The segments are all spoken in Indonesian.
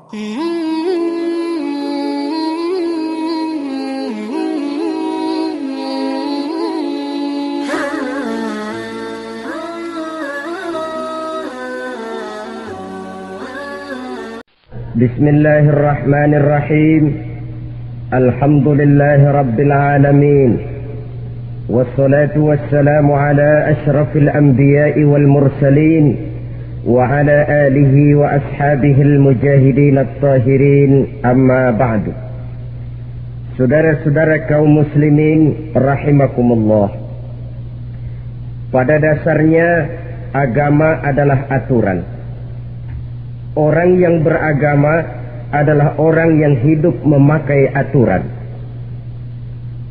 Bismillahirrahmanirrahim. Alhamdulillahi rabbil alamin. Wassalatu wassalamu ala asyrafil anbiya'i wal mursalin wa ala alihi wa ashabihi al-mujahidin at-tahirin, amma ba'du. Saudara-saudara kaum muslimin rahimakumullah. Pada dasarnya agama adalah aturan. Orang yang beragama adalah orang yang hidup memakai aturan.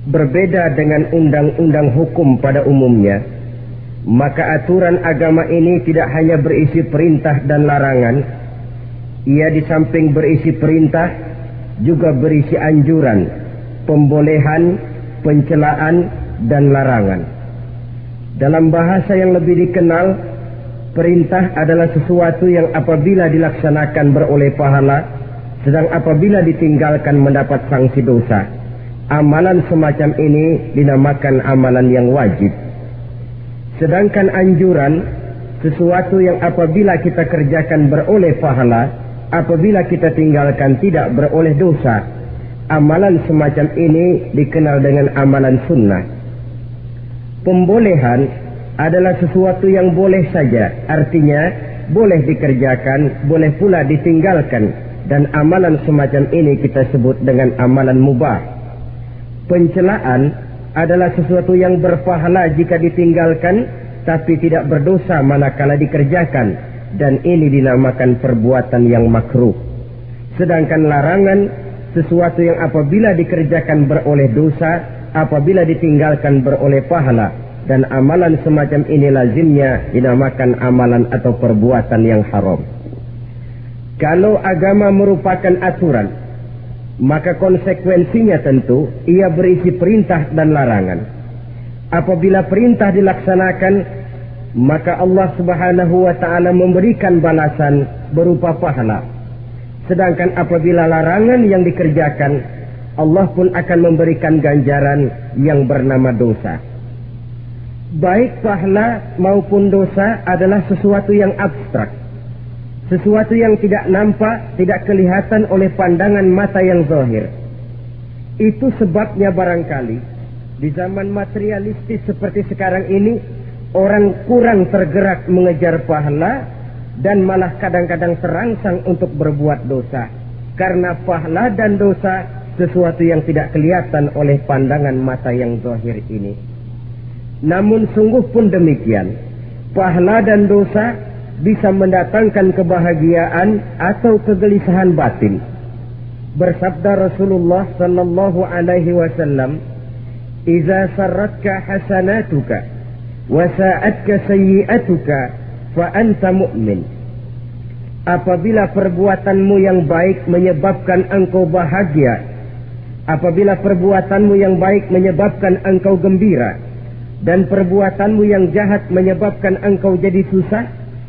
Berbeda dengan undang-undang hukum pada umumnya, maka aturan agama ini tidak hanya berisi perintah dan larangan. Ia di samping berisi perintah juga berisi anjuran, pembolehan, pencelaan, dan larangan. Dalam bahasa yang lebih dikenal, perintah adalah sesuatu yang apabila dilaksanakan beroleh pahala, sedang apabila ditinggalkan mendapat sanksi dosa. Amalan semacam ini dinamakan amalan yang wajib. Sedangkan anjuran, sesuatu yang apabila kita kerjakan beroleh pahala, apabila kita tinggalkan tidak beroleh dosa. Amalan semacam ini dikenal dengan amalan sunnah. Pembolehan adalah sesuatu yang boleh saja, artinya boleh dikerjakan, boleh pula ditinggalkan, dan amalan semacam ini kita sebut dengan amalan mubah. Pencelaan adalah sesuatu yang berpahala jika ditinggalkan, tapi tidak berdosa manakala dikerjakan, dan ini dinamakan perbuatan yang makruh. Sedangkan larangan, sesuatu yang apabila dikerjakan beroleh dosa, apabila ditinggalkan beroleh pahala, dan amalan semacam ini lazimnya dinamakan amalan atau perbuatan yang haram. Kalau agama merupakan aturan, maka konsekuensinya tentu ia berisi perintah dan larangan. Apabila perintah dilaksanakan, maka Allah Subhanahu wa ta'ala memberikan balasan berupa pahala. Sedangkan apabila larangan yang dikerjakan, Allah pun akan memberikan ganjaran yang bernama dosa. Baik pahala maupun dosa adalah sesuatu yang abstrak, sesuatu yang tidak nampak, tidak kelihatan oleh pandangan mata yang zahir. Itu sebabnya barangkali di zaman materialistis seperti sekarang ini, orang kurang tergerak mengejar pahala dan malah kadang-kadang terangsang untuk berbuat dosa. Karena pahala dan dosa sesuatu yang tidak kelihatan oleh pandangan mata yang zahir ini. Namun sungguh pun demikian, pahala dan dosa bisa mendatangkan kebahagiaan atau kegelisahan batin. Bersabda Rasulullah sallallahu alaihi wasallam, "Idza sarratka hasanatuka wa sa'atka sayyi'atuka fa anta mu'min." Apabila perbuatanmu yang baik menyebabkan engkau bahagia, apabila perbuatanmu yang baik menyebabkan engkau gembira, dan perbuatanmu yang jahat menyebabkan engkau jadi susah,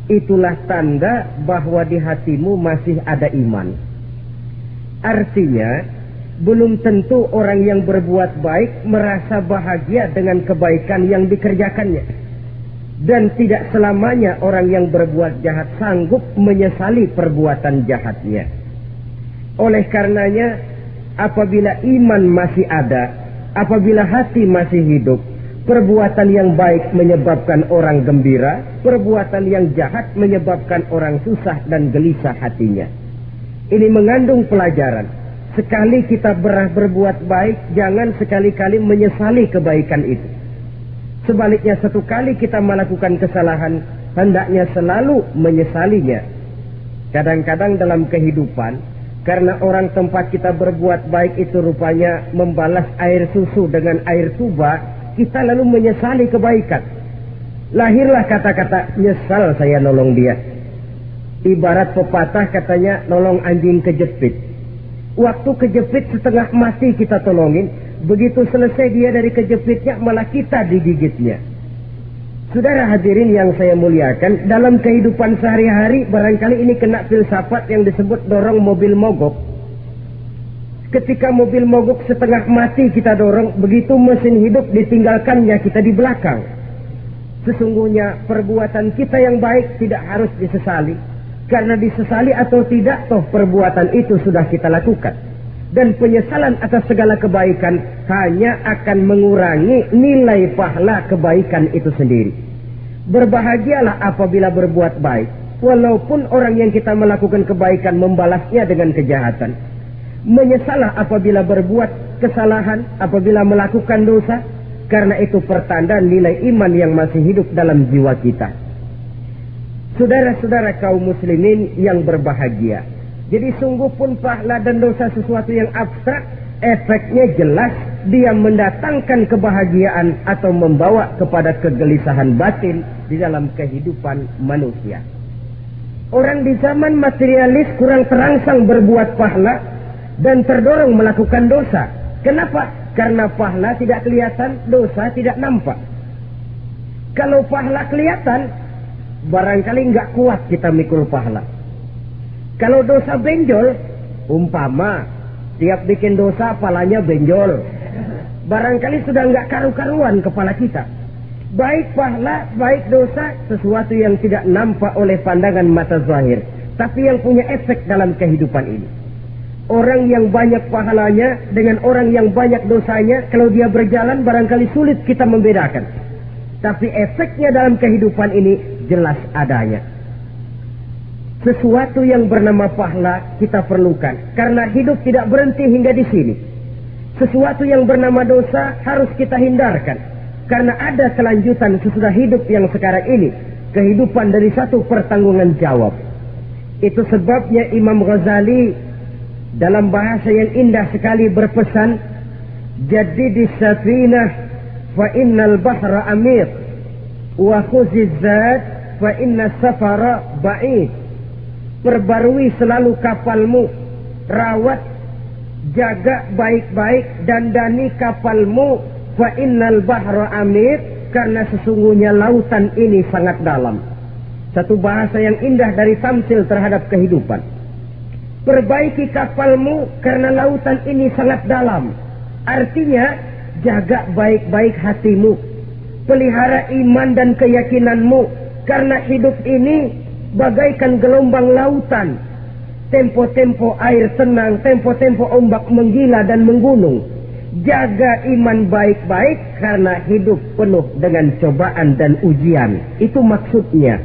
itulah tanda bahwa di hatimu masih ada iman. Artinya, belum tentu orang yang berbuat baik merasa bahagia dengan kebaikan yang dikerjakannya. Dan tidak selamanya orang yang berbuat jahat sanggup menyesali perbuatan jahatnya. Oleh karenanya, apabila iman masih ada, apabila hati masih hidup, perbuatan yang baik menyebabkan orang gembira, perbuatan yang jahat menyebabkan orang susah dan gelisah hatinya. Ini mengandung pelajaran. Sekali kita berbuat baik, jangan sekali-kali menyesali kebaikan itu. Sebaliknya, satu kali kita melakukan kesalahan, hendaknya selalu menyesalinya. Kadang-kadang dalam kehidupan, karena orang tempat kita berbuat baik itu rupanya membalas air susu dengan air tuba, kita lalu menyesali kebaikan. Lahirlah kata-kata, nyesal saya nolong dia. Ibarat pepatah katanya, nolong anjing kejepit. Waktu kejepit setengah mati kita tolongin, begitu selesai dia dari kejepitnya malah kita digigitnya. Saudara hadirin yang saya muliakan, dalam kehidupan sehari-hari barangkali ini kena filsafat yang disebut dorong mobil mogok. Ketika mobil mogok setengah mati kita dorong, begitu mesin hidup ditinggalkannya kita di belakang. Sesungguhnya perbuatan kita yang baik tidak harus disesali, karena disesali atau tidak, toh perbuatan itu sudah kita lakukan. Dan penyesalan atas segala kebaikan hanya akan mengurangi nilai pahala kebaikan itu sendiri. Berbahagialah apabila berbuat baik, walaupun orang yang kita melakukan kebaikan membalasnya dengan kejahatan. Menyesalah apabila berbuat kesalahan, apabila melakukan dosa, karena itu pertanda nilai iman yang masih hidup dalam jiwa kita. Saudara-saudara kaum muslimin yang berbahagia, jadi sungguh pun pahala dan dosa sesuatu yang abstrak, efeknya jelas dia mendatangkan kebahagiaan atau membawa kepada kegelisahan batin di dalam kehidupan manusia. Orang di zaman materialis kurang terangsang berbuat pahala dan terdorong melakukan dosa. Kenapa? Karena pahala tidak kelihatan, dosa tidak nampak. Kalau pahala kelihatan, barangkali nggak kuat kita mikul pahala. Kalau dosa benjol, umpama tiap bikin dosa palanya benjol, barangkali sudah nggak karu-karuan kepala kita. Baik pahala, baik dosa, sesuatu yang tidak nampak oleh pandangan mata zahir, tapi yang punya efek dalam kehidupan ini. Orang yang banyak pahalanya dengan orang yang banyak dosanya, kalau dia berjalan barangkali sulit kita membedakan. Tapi efeknya dalam kehidupan ini jelas adanya. Sesuatu yang bernama pahala kita perlukan, karena hidup tidak berhenti hingga di sini. Sesuatu yang bernama dosa harus kita hindarkan, karena ada kelanjutan sesudah hidup yang sekarang ini, kehidupan dari satu pertanggungan jawab. Itu sebabnya Imam Ghazali dalam bahasa yang indah sekali berpesan, "Jadidis safinah fa innal bahra amir, wa khuziz zad fa inna safara ba'id." Perbarui selalu kapalmu, rawat, jaga baik-baik, dandani kapalmu, fa innal bahra amir, karena sesungguhnya lautan ini sangat dalam. Satu bahasa yang indah dari tamsil terhadap kehidupan. Perbaiki kapalmu karena lautan ini sangat dalam. Artinya jaga baik-baik hatimu, pelihara iman dan keyakinanmu, karena hidup ini bagaikan gelombang lautan. Tempo-tempo air tenang, tempo-tempo ombak menggila dan menggunung. Jaga iman baik-baik karena hidup penuh dengan cobaan dan ujian. Itu maksudnya.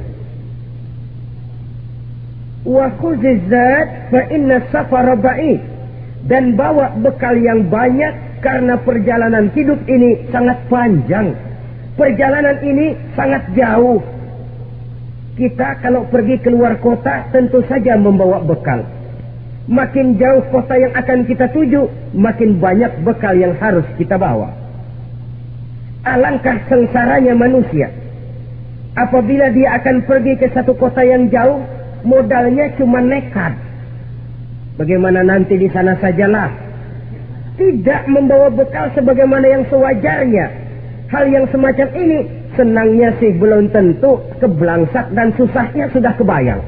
Wa khuziz zad fa inna safara ba'id. Dan bawa bekal yang banyak karena perjalanan hidup ini sangat panjang. Perjalanan ini sangat jauh. Kita kalau pergi keluar kota tentu saja membawa bekal. Makin jauh kota yang akan kita tuju, makin banyak bekal yang harus kita bawa. Alangkah sengsaranya manusia apabila dia akan pergi ke satu kota yang jauh, modalnya cuma nekat. Bagaimana nanti di sana sajalah. Tidak membawa bekal sebagaimana yang sewajarnya. Hal yang semacam ini senangnya sih belum tentu, keblangsak dan susahnya sudah kebayang.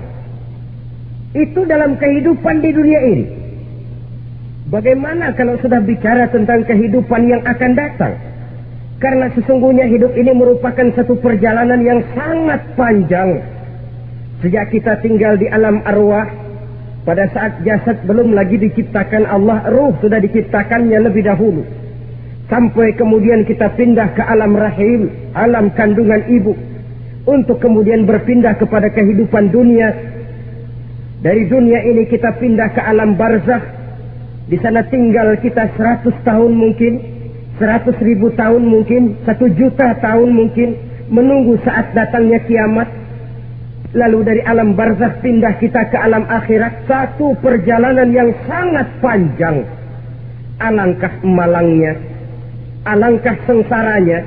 Itu dalam kehidupan di dunia ini. Bagaimana kalau sudah bicara tentang kehidupan yang akan datang? Karena sesungguhnya hidup ini merupakan satu perjalanan yang sangat panjang. Sejak kita tinggal di alam arwah, pada saat jasad belum lagi diciptakan Allah, ruh sudah diciptakannya lebih dahulu. Sampai kemudian kita pindah ke alam rahim, alam kandungan ibu, untuk kemudian berpindah kepada kehidupan dunia. Dari dunia ini kita pindah ke alam barzakh. Di sana tinggal kita 100 tahun mungkin, 100.000 tahun mungkin, 1 juta tahun mungkin, menunggu saat datangnya kiamat. Lalu dari alam barzakh pindah kita ke alam akhirat. Satu perjalanan yang sangat panjang. Alangkah malangnya, alangkah sengsaranya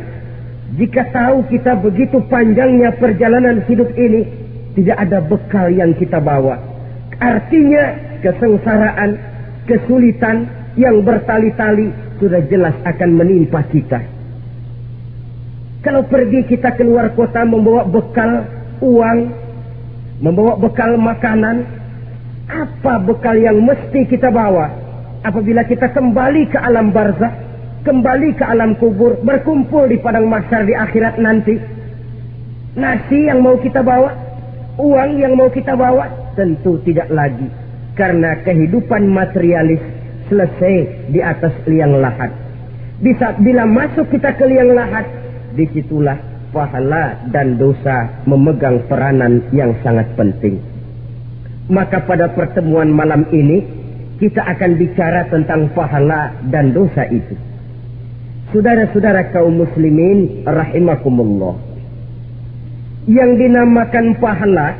jika tahu kita begitu panjangnya perjalanan hidup ini, tidak ada bekal yang kita bawa. Artinya kesengsaraan, kesulitan yang bertali-tali sudah jelas akan menimpa kita. Kalau pergi kita keluar kota membawa bekal uang, membawa bekal makanan, apa bekal yang mesti kita bawa? Apabila kita kembali ke alam barzakh, kembali ke alam kubur, berkumpul di padang mahsyar di akhirat nanti, nasi yang mau kita bawa, uang yang mau kita bawa, tentu tidak lagi. Karena kehidupan materialis selesai di atas liang lahat. Bila masuk kita ke liang lahat, disitulah pahala dan dosa memegang peranan yang sangat penting. Maka pada pertemuan malam ini kita akan bicara tentang pahala dan dosa itu. Saudara-saudara kaum muslimin rahimakumullah, yang dinamakan pahala,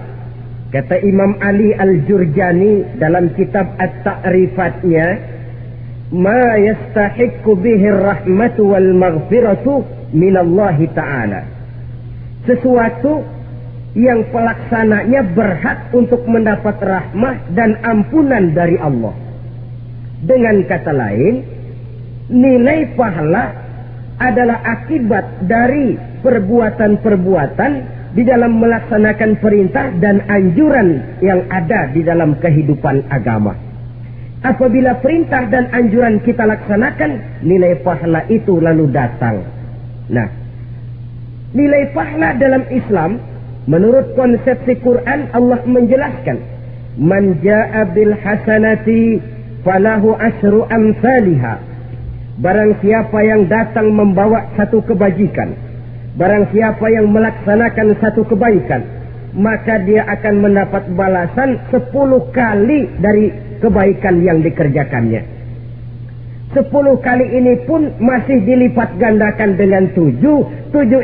kata Imam Ali Al-Jurjani dalam kitab At-Ta'rifatnya, ma yastahiqqu bihi ar-rahmatu wal maghfiratu minallahi ta'ala, sesuatu yang pelaksananya berhak untuk mendapat rahmah dan ampunan dari Allah. Dengan kata lain, nilai pahala adalah akibat dari perbuatan-perbuatan di dalam melaksanakan perintah dan anjuran yang ada di dalam kehidupan agama. Apabila perintah dan anjuran kita laksanakan, nilai pahala itu lalu datang. Nah, nilai pahala dalam Islam menurut konsepsi Quran, Allah menjelaskan, man jaa bil hasanati falahu asyru amsalihha. Barang siapa yang datang membawa satu kebajikan, barang siapa yang melaksanakan satu kebaikan, maka dia akan mendapat balasan 10 kali dari kebaikan yang dikerjakannya. 10 kali ini pun masih dilipat gandakan dengan 7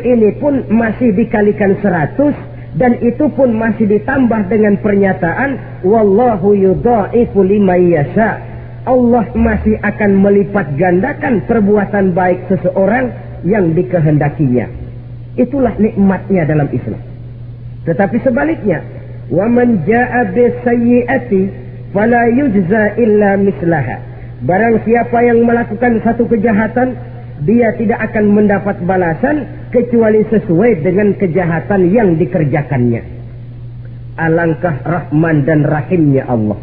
ini pun masih dikalikan 100, dan itu pun masih ditambah dengan pernyataan wallahu yudha'ifu liman yasha. Allah masih akan melipat gandakan perbuatan baik seseorang yang dikehendakinya. Itulah nikmatnya dalam Islam. Tetapi sebaliknya, wa man jaa'a bisayyi'ati fala yujza illa mislaha. Barang siapa yang melakukan satu kejahatan, dia tidak akan mendapat balasan kecuali sesuai dengan kejahatan yang dikerjakannya. Alangkah rahman dan rahimnya Allah.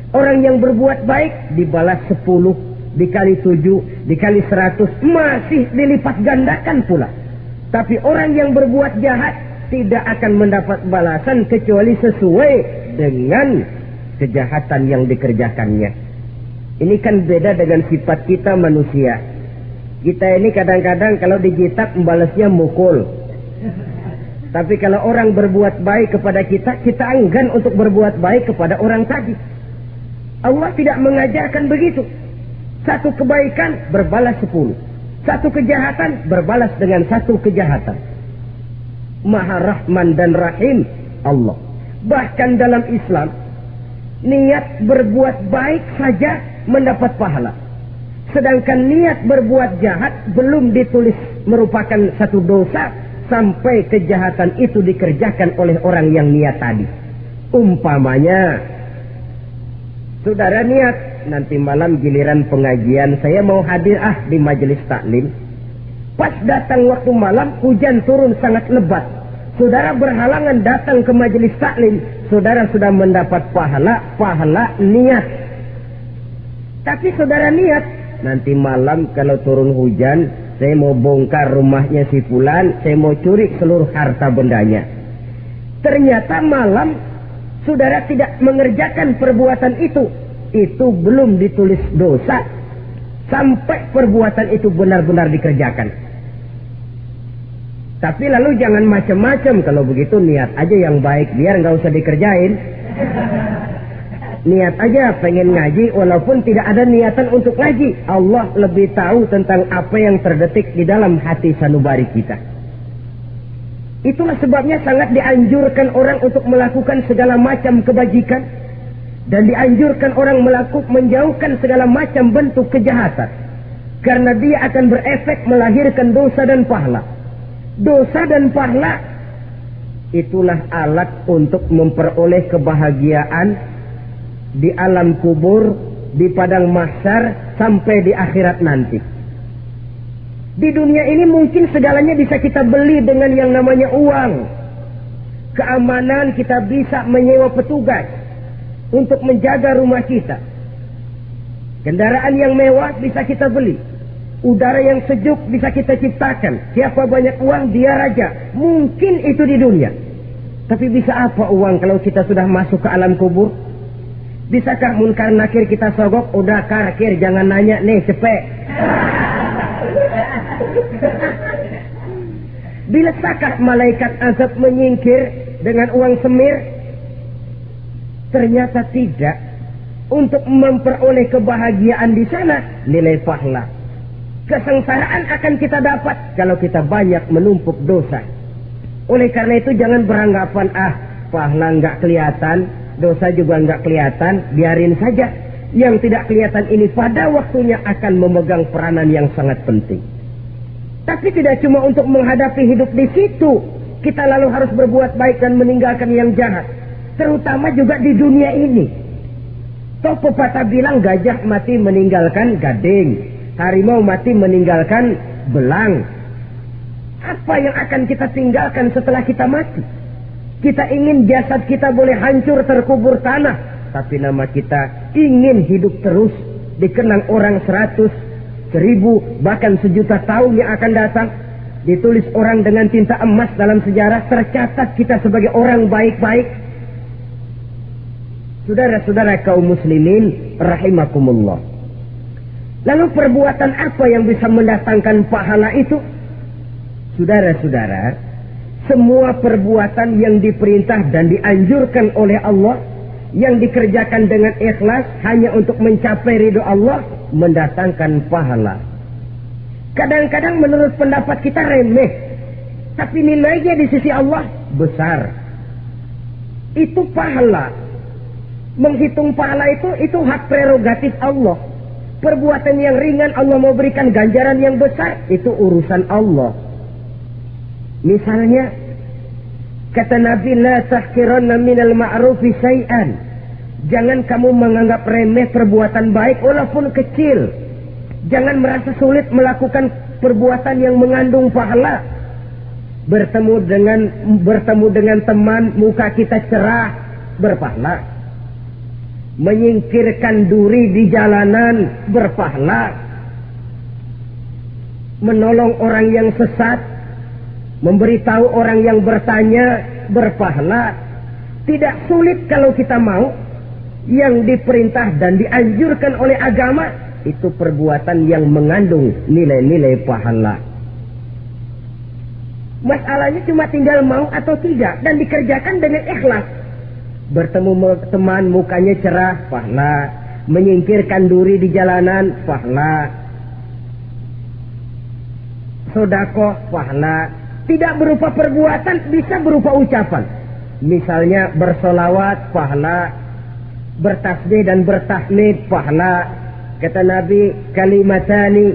Orang yang berbuat baik dibalas 10, dikali 7, dikali 100, masih dilipat gandakan pula. Tapi orang yang berbuat jahat tidak akan mendapat balasan kecuali sesuai dengan kejahatan yang dikerjakannya. Ini kan beda dengan sifat kita manusia. Kita ini kadang-kadang kalau dijitak membalasnya mukul. Tapi kalau orang berbuat baik kepada kita, kita enggan untuk berbuat baik kepada orang tadi. Allah tidak mengajarkan begitu. Satu kebaikan berbalas 10. Satu kejahatan berbalas dengan satu kejahatan. Maha Rahman dan Rahim Allah. Bahkan dalam Islam, niat berbuat baik saja mendapat pahala. Sedangkan niat berbuat jahat belum ditulis merupakan satu dosa sampai kejahatan itu dikerjakan oleh orang yang niat tadi. Umpamanya, saudara niat nanti malam giliran pengajian saya mau hadir di majelis taklim. Pas datang waktu malam hujan turun sangat lebat. Saudara berhalangan datang ke majelis taklim. Saudara sudah mendapat pahala niat. Tapi saudara niat, nanti malam kalau turun hujan, saya mau bongkar rumahnya si fulan, saya mau curi seluruh harta bendanya. Ternyata malam, saudara tidak mengerjakan perbuatan itu. Itu belum ditulis dosa, sampai perbuatan itu benar-benar dikerjakan. Tapi lalu jangan macam-macam, kalau begitu niat aja yang baik, biar nggak usah dikerjain. Niat aja pengen ngaji walaupun tidak ada niatan untuk ngaji. Allah lebih tahu tentang apa yang terdetik di dalam hati sanubari kita. Itulah sebabnya sangat dianjurkan orang untuk melakukan segala macam kebajikan, dan dianjurkan orang menjauhkan segala macam bentuk kejahatan, karena dia akan berefek melahirkan dosa dan pahala. Dosa dan pahala itulah alat untuk memperoleh kebahagiaan di alam kubur, di padang mahsyar, sampai di akhirat nanti. Di dunia ini mungkin segalanya bisa kita beli dengan yang namanya uang. Keamanan kita bisa menyewa petugas untuk menjaga rumah kita. Kendaraan yang mewah bisa kita beli. Udara yang sejuk bisa kita ciptakan. Siapa banyak uang, dia raja. Mungkin itu di dunia. Tapi bisa apa uang kalau kita sudah masuk ke alam kubur? Bisakah munkar nakir kita sogok? Udah karkir, jangan nanya nih, cepet. Bisakah malaikat azab menyingkir dengan uang semir? Ternyata tidak. Untuk memperoleh kebahagiaan di sana, nilai pahala. Kesengsaraan akan kita dapat kalau kita banyak menumpuk dosa. Oleh karena itu jangan beranggapan, pahala nggak kelihatan, dosa juga nggak kelihatan, biarin saja. Yang tidak kelihatan ini pada waktunya akan memegang peranan yang sangat penting. Tapi tidak cuma untuk menghadapi hidup di situ, kita lalu harus berbuat baik dan meninggalkan yang jahat. Terutama juga di dunia ini. Toh pepatah bilang gajah mati meninggalkan gading. Harimau mati meninggalkan belang. Apa yang akan kita tinggalkan setelah kita mati? Kita ingin jasad kita boleh hancur terkubur tanah. Tapi nama kita ingin hidup terus. Dikenang orang 100, 1000, bahkan 1.000.000 tahun yang akan datang. Ditulis orang dengan tinta emas dalam sejarah. Tercatat kita sebagai orang baik-baik. Saudara-saudara kaum muslimin rahimakumullah. Lalu perbuatan apa yang bisa mendatangkan pahala itu? Saudara-saudara, semua perbuatan yang diperintah dan dianjurkan oleh Allah, yang dikerjakan dengan ikhlas hanya untuk mencapai ridho Allah, mendatangkan pahala. Kadang-kadang menurut pendapat kita remeh, tapi nilainya di sisi Allah besar. Itu pahala. Menghitung pahala itu hak prerogatif Allah. Perbuatan yang ringan Allah mau berikan ganjaran yang besar, itu urusan Allah. Misalnya, kata Nabi, la tahkiranna minal ma'rufi syai'an. Jangan kamu menganggap remeh perbuatan baik walaupun kecil. Jangan merasa sulit melakukan perbuatan yang mengandung pahala. Bertemu dengan teman, muka kita cerah, berpahala. Menyingkirkan duri di jalanan, berpahala. Menolong orang yang sesat, memberitahu orang yang bertanya, berpahala. Tidak sulit kalau kita mau. Yang diperintah dan dianjurkan oleh agama, itu perbuatan yang mengandung nilai-nilai pahala. Masalahnya cuma tinggal mau atau tidak, dan dikerjakan dengan ikhlas. Bertemu teman, mukanya cerah, pahala. Menyingkirkan duri di jalanan, pahala. Sedekah, pahala. Tidak berupa perbuatan, bisa berupa ucapan. Misalnya bersolawat, pahala. Bertasbih dan bertahmid, pahala. Kata Nabi, kalimatani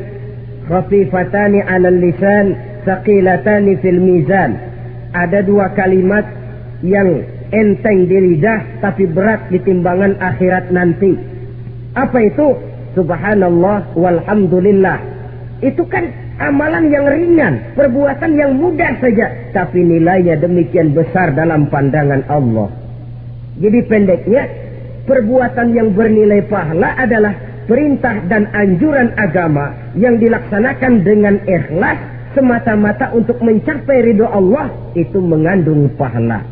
khafifatani 'alal lisan, tsaqilatani fil mizan. Ada 2 kalimat yang enteng di lidah tapi berat di timbangan akhirat nanti. Apa itu? Subhanallah walhamdulillah. Itu kan amalan yang ringan, perbuatan yang mudah saja, tapi nilainya demikian besar dalam pandangan Allah. Jadi pendeknya, perbuatan yang bernilai pahala adalah perintah dan anjuran agama yang dilaksanakan dengan ikhlas semata-mata untuk mencapai ridho Allah, itu mengandung pahala.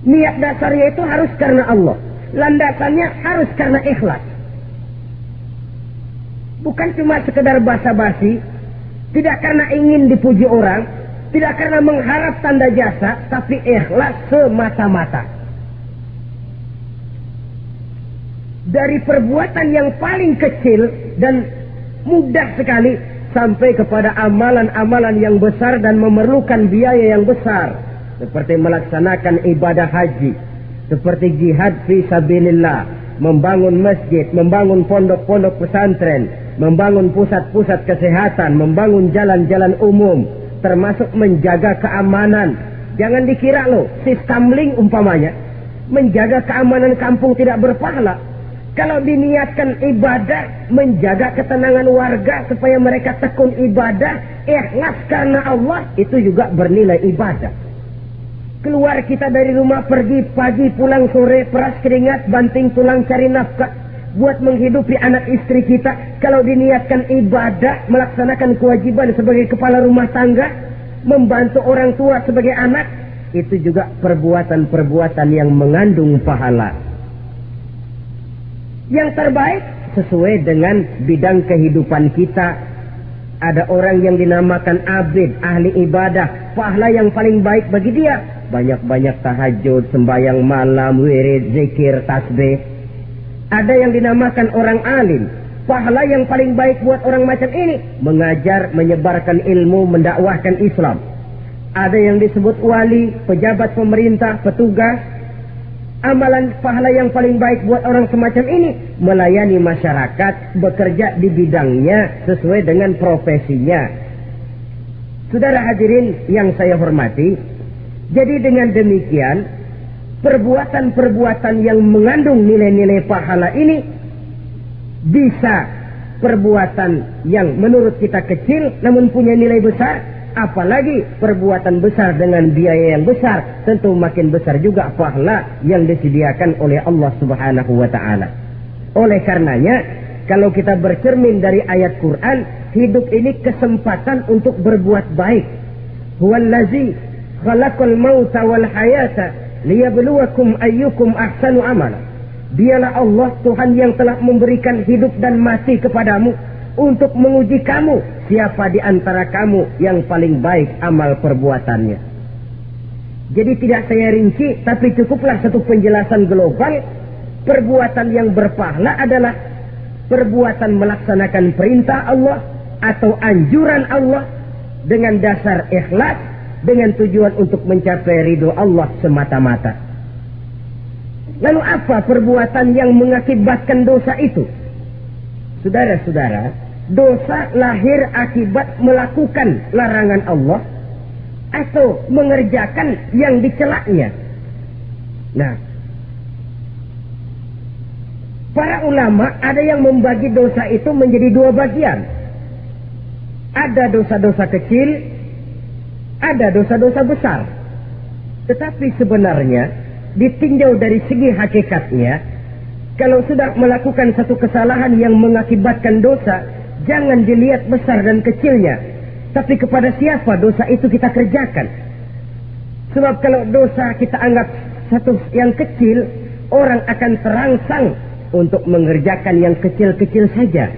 Niat dasarnya itu harus karena Allah. Landasannya harus karena ikhlas. Bukan cuma sekedar basa-basi. Tidak karena ingin dipuji orang. Tidak karena mengharap tanda jasa. Tapi ikhlas semata-mata. Dari perbuatan yang paling kecil dan mudah sekali, sampai kepada amalan-amalan yang besar dan memerlukan biaya yang besar. Seperti melaksanakan ibadah haji, seperti jihad fi sabilillah, membangun masjid, membangun pondok-pondok pesantren, membangun pusat-pusat kesehatan, membangun jalan-jalan umum, termasuk menjaga keamanan. Jangan dikira loh, sistemling umpamanya, menjaga keamanan kampung tidak berpahala. Kalau diniatkan ibadah, menjaga ketenangan warga supaya mereka tekun ibadah, ikhlas karena Allah, itu juga bernilai ibadah. Keluar kita dari rumah, pergi pagi, pulang sore, peras keringat, banting tulang cari nafkah buat menghidupi anak istri kita. Kalau diniatkan ibadah, melaksanakan kewajiban sebagai kepala rumah tangga, membantu orang tua sebagai anak, itu juga perbuatan-perbuatan yang mengandung pahala. Yang terbaik sesuai dengan bidang kehidupan kita. Ada orang yang dinamakan abid, ahli ibadah, pahala yang paling baik bagi dia banyak-banyak tahajud, sembahyang malam, wirid, zikir, tasbih. Ada yang dinamakan orang alim, pahala yang paling baik buat orang macam ini mengajar, menyebarkan ilmu, mendakwahkan Islam. Ada yang disebut wali, pejabat pemerintah, petugas. Amalan pahala yang paling baik buat orang semacam ini melayani masyarakat, bekerja di bidangnya sesuai dengan profesinya. Saudara hadirin yang saya hormati, jadi dengan demikian perbuatan-perbuatan yang mengandung nilai-nilai pahala ini bisa perbuatan yang menurut kita kecil namun punya nilai besar. Apalagi perbuatan besar dengan biaya yang besar, tentu makin besar juga pahala yang disediakan oleh Allah Subhanahu wa ta'ala. Oleh karenanya, kalau kita bercermin dari ayat Quran, hidup ini kesempatan untuk berbuat baik. Huwallazi khalaqal mauta wal hayata liyabluwakum ayyukum ahsanu amala. Dialah Allah Tuhan yang telah memberikan hidup dan mati kepadamu untuk menguji kamu, siapa di antara kamu yang paling baik amal perbuatannya. Jadi tidak saya rinci, tapi cukuplah satu penjelasan global. Perbuatan yang berpahala adalah perbuatan melaksanakan perintah Allah atau anjuran Allah dengan dasar ikhlas, dengan tujuan untuk mencapai ridho Allah semata-mata. Lalu apa perbuatan yang mengakibatkan dosa itu? Saudara-saudara, dosa lahir akibat melakukan larangan Allah atau mengerjakan yang dicelaknya. Nah, para ulama ada yang membagi dosa itu menjadi dua bagian. Ada dosa-dosa kecil, ada dosa-dosa besar. Tetapi sebenarnya ditinjau dari segi hakikatnya, kalau sudah melakukan satu kesalahan yang mengakibatkan dosa, jangan dilihat besar dan kecilnya, tapi kepada siapa dosa itu kita kerjakan. Sebab kalau dosa kita anggap satu yang kecil, orang akan terangsang untuk mengerjakan yang kecil-kecil saja.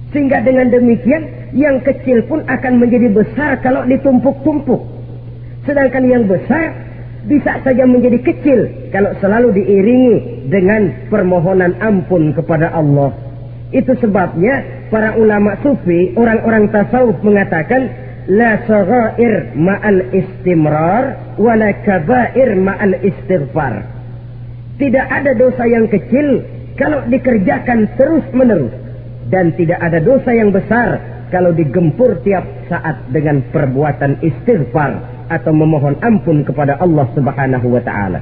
Sehingga dengan demikian, yang kecil pun akan menjadi besar kalau ditumpuk-tumpuk. Sedangkan yang besar bisa saja menjadi kecil kalau selalu diiringi dengan permohonan ampun kepada Allah. Itu sebabnya para ulama sufi, orang-orang tasawuf mengatakan la saghair ma'al istimrar wa la kabair ma'al istighfar. Tidak ada dosa yang kecil kalau dikerjakan terus-menerus, dan tidak ada dosa yang besar kalau digempur tiap saat dengan perbuatan istighfar atau memohon ampun kepada Allah Subhanahu wa ta'ala.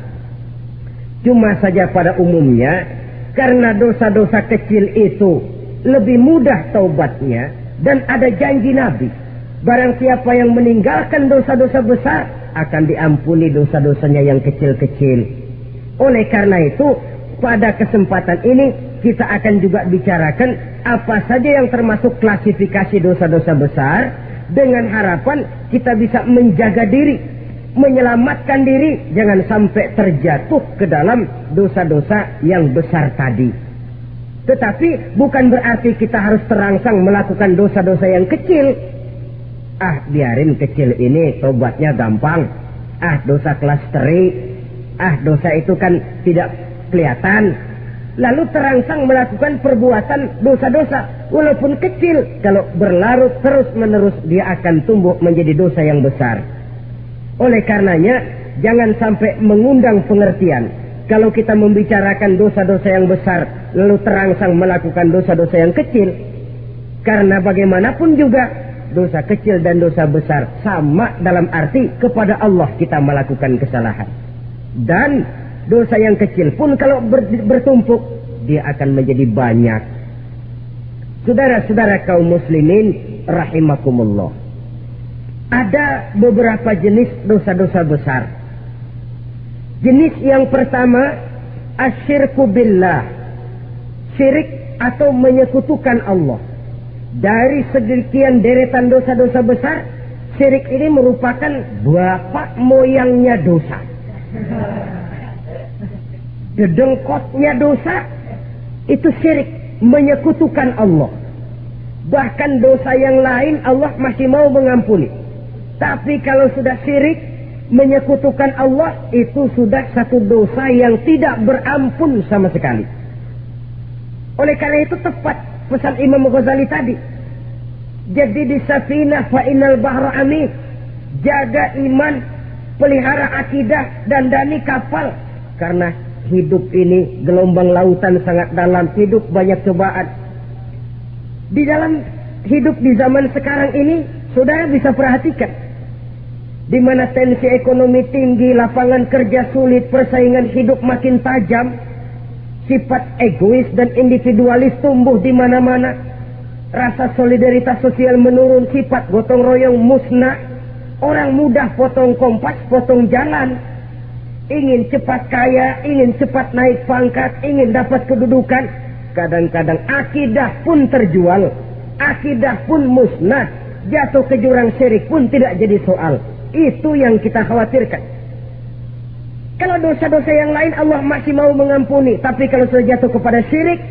Cuma saja pada umumnya, karena dosa-dosa kecil itu lebih mudah taubatnya, dan ada janji Nabi, barang siapa yang meninggalkan dosa-dosa besar akan diampuni dosa-dosanya yang kecil-kecil. Oleh karena itu, pada kesempatan ini kita akan juga bicarakan apa saja yang termasuk klasifikasi dosa-dosa besar, dengan harapan kita bisa menjaga diri, menyelamatkan diri, jangan sampai terjatuh ke dalam dosa-dosa yang besar tadi. Tetapi bukan berarti kita harus terangsang melakukan dosa-dosa yang kecil. Biarin kecil ini tobatnya gampang. Dosa kelas teri. Dosa itu kan tidak kelihatan. Lalu terangsang melakukan perbuatan dosa-dosa walaupun kecil, kalau berlarut terus-menerus dia akan tumbuh menjadi dosa yang besar. Oleh karenanya jangan sampai mengundang pengertian kalau kita membicarakan dosa-dosa yang besar lalu terangsang melakukan dosa-dosa yang kecil. Karena bagaimanapun juga dosa kecil dan dosa besar sama dalam arti kepada Allah kita melakukan kesalahan. Dan dosa yang kecil pun kalau bertumpuk dia akan menjadi banyak. Saudara-saudara kaum muslimin rahimakumullah, ada beberapa jenis dosa-dosa besar. Jenis yang pertama, asyirku billah, syirik atau menyekutukan Allah. Dari sekian deretan dosa-dosa besar, syirik ini merupakan bapak moyangnya dosa. Dedengkotnya dosa itu syirik, menyekutukan Allah. Bahkan dosa yang lain Allah masih mau mengampuni. Tapi kalau sudah syirik, menyekutukan Allah, itu sudah satu dosa yang tidak berampun sama sekali. Oleh karena itu tepat pesan Imam Ghazali tadi. Jadi di safinah fa innal bahra amin. Jaga iman, pelihara akidah, dandani kapal. Karena hidup ini gelombang lautan sangat dalam, hidup banyak cobaan. Di dalam hidup di zaman sekarang ini, saudara bisa perhatikan, di mana tensi ekonomi tinggi, lapangan kerja sulit, persaingan hidup makin tajam, sifat egois dan individualis tumbuh di mana-mana, rasa solidaritas sosial menurun, sifat gotong royong musnah, orang mudah potong kompas, potong jalan, ingin cepat kaya, ingin cepat naik pangkat, ingin dapat kedudukan. Kadang-kadang akidah pun terjual, akidah pun musnah, jatuh ke jurang syirik pun tidak jadi soal. Itu yang kita khawatirkan. Kalau dosa-dosa yang lain Allah masih mau mengampuni, tapi kalau sudah jatuh kepada syirik,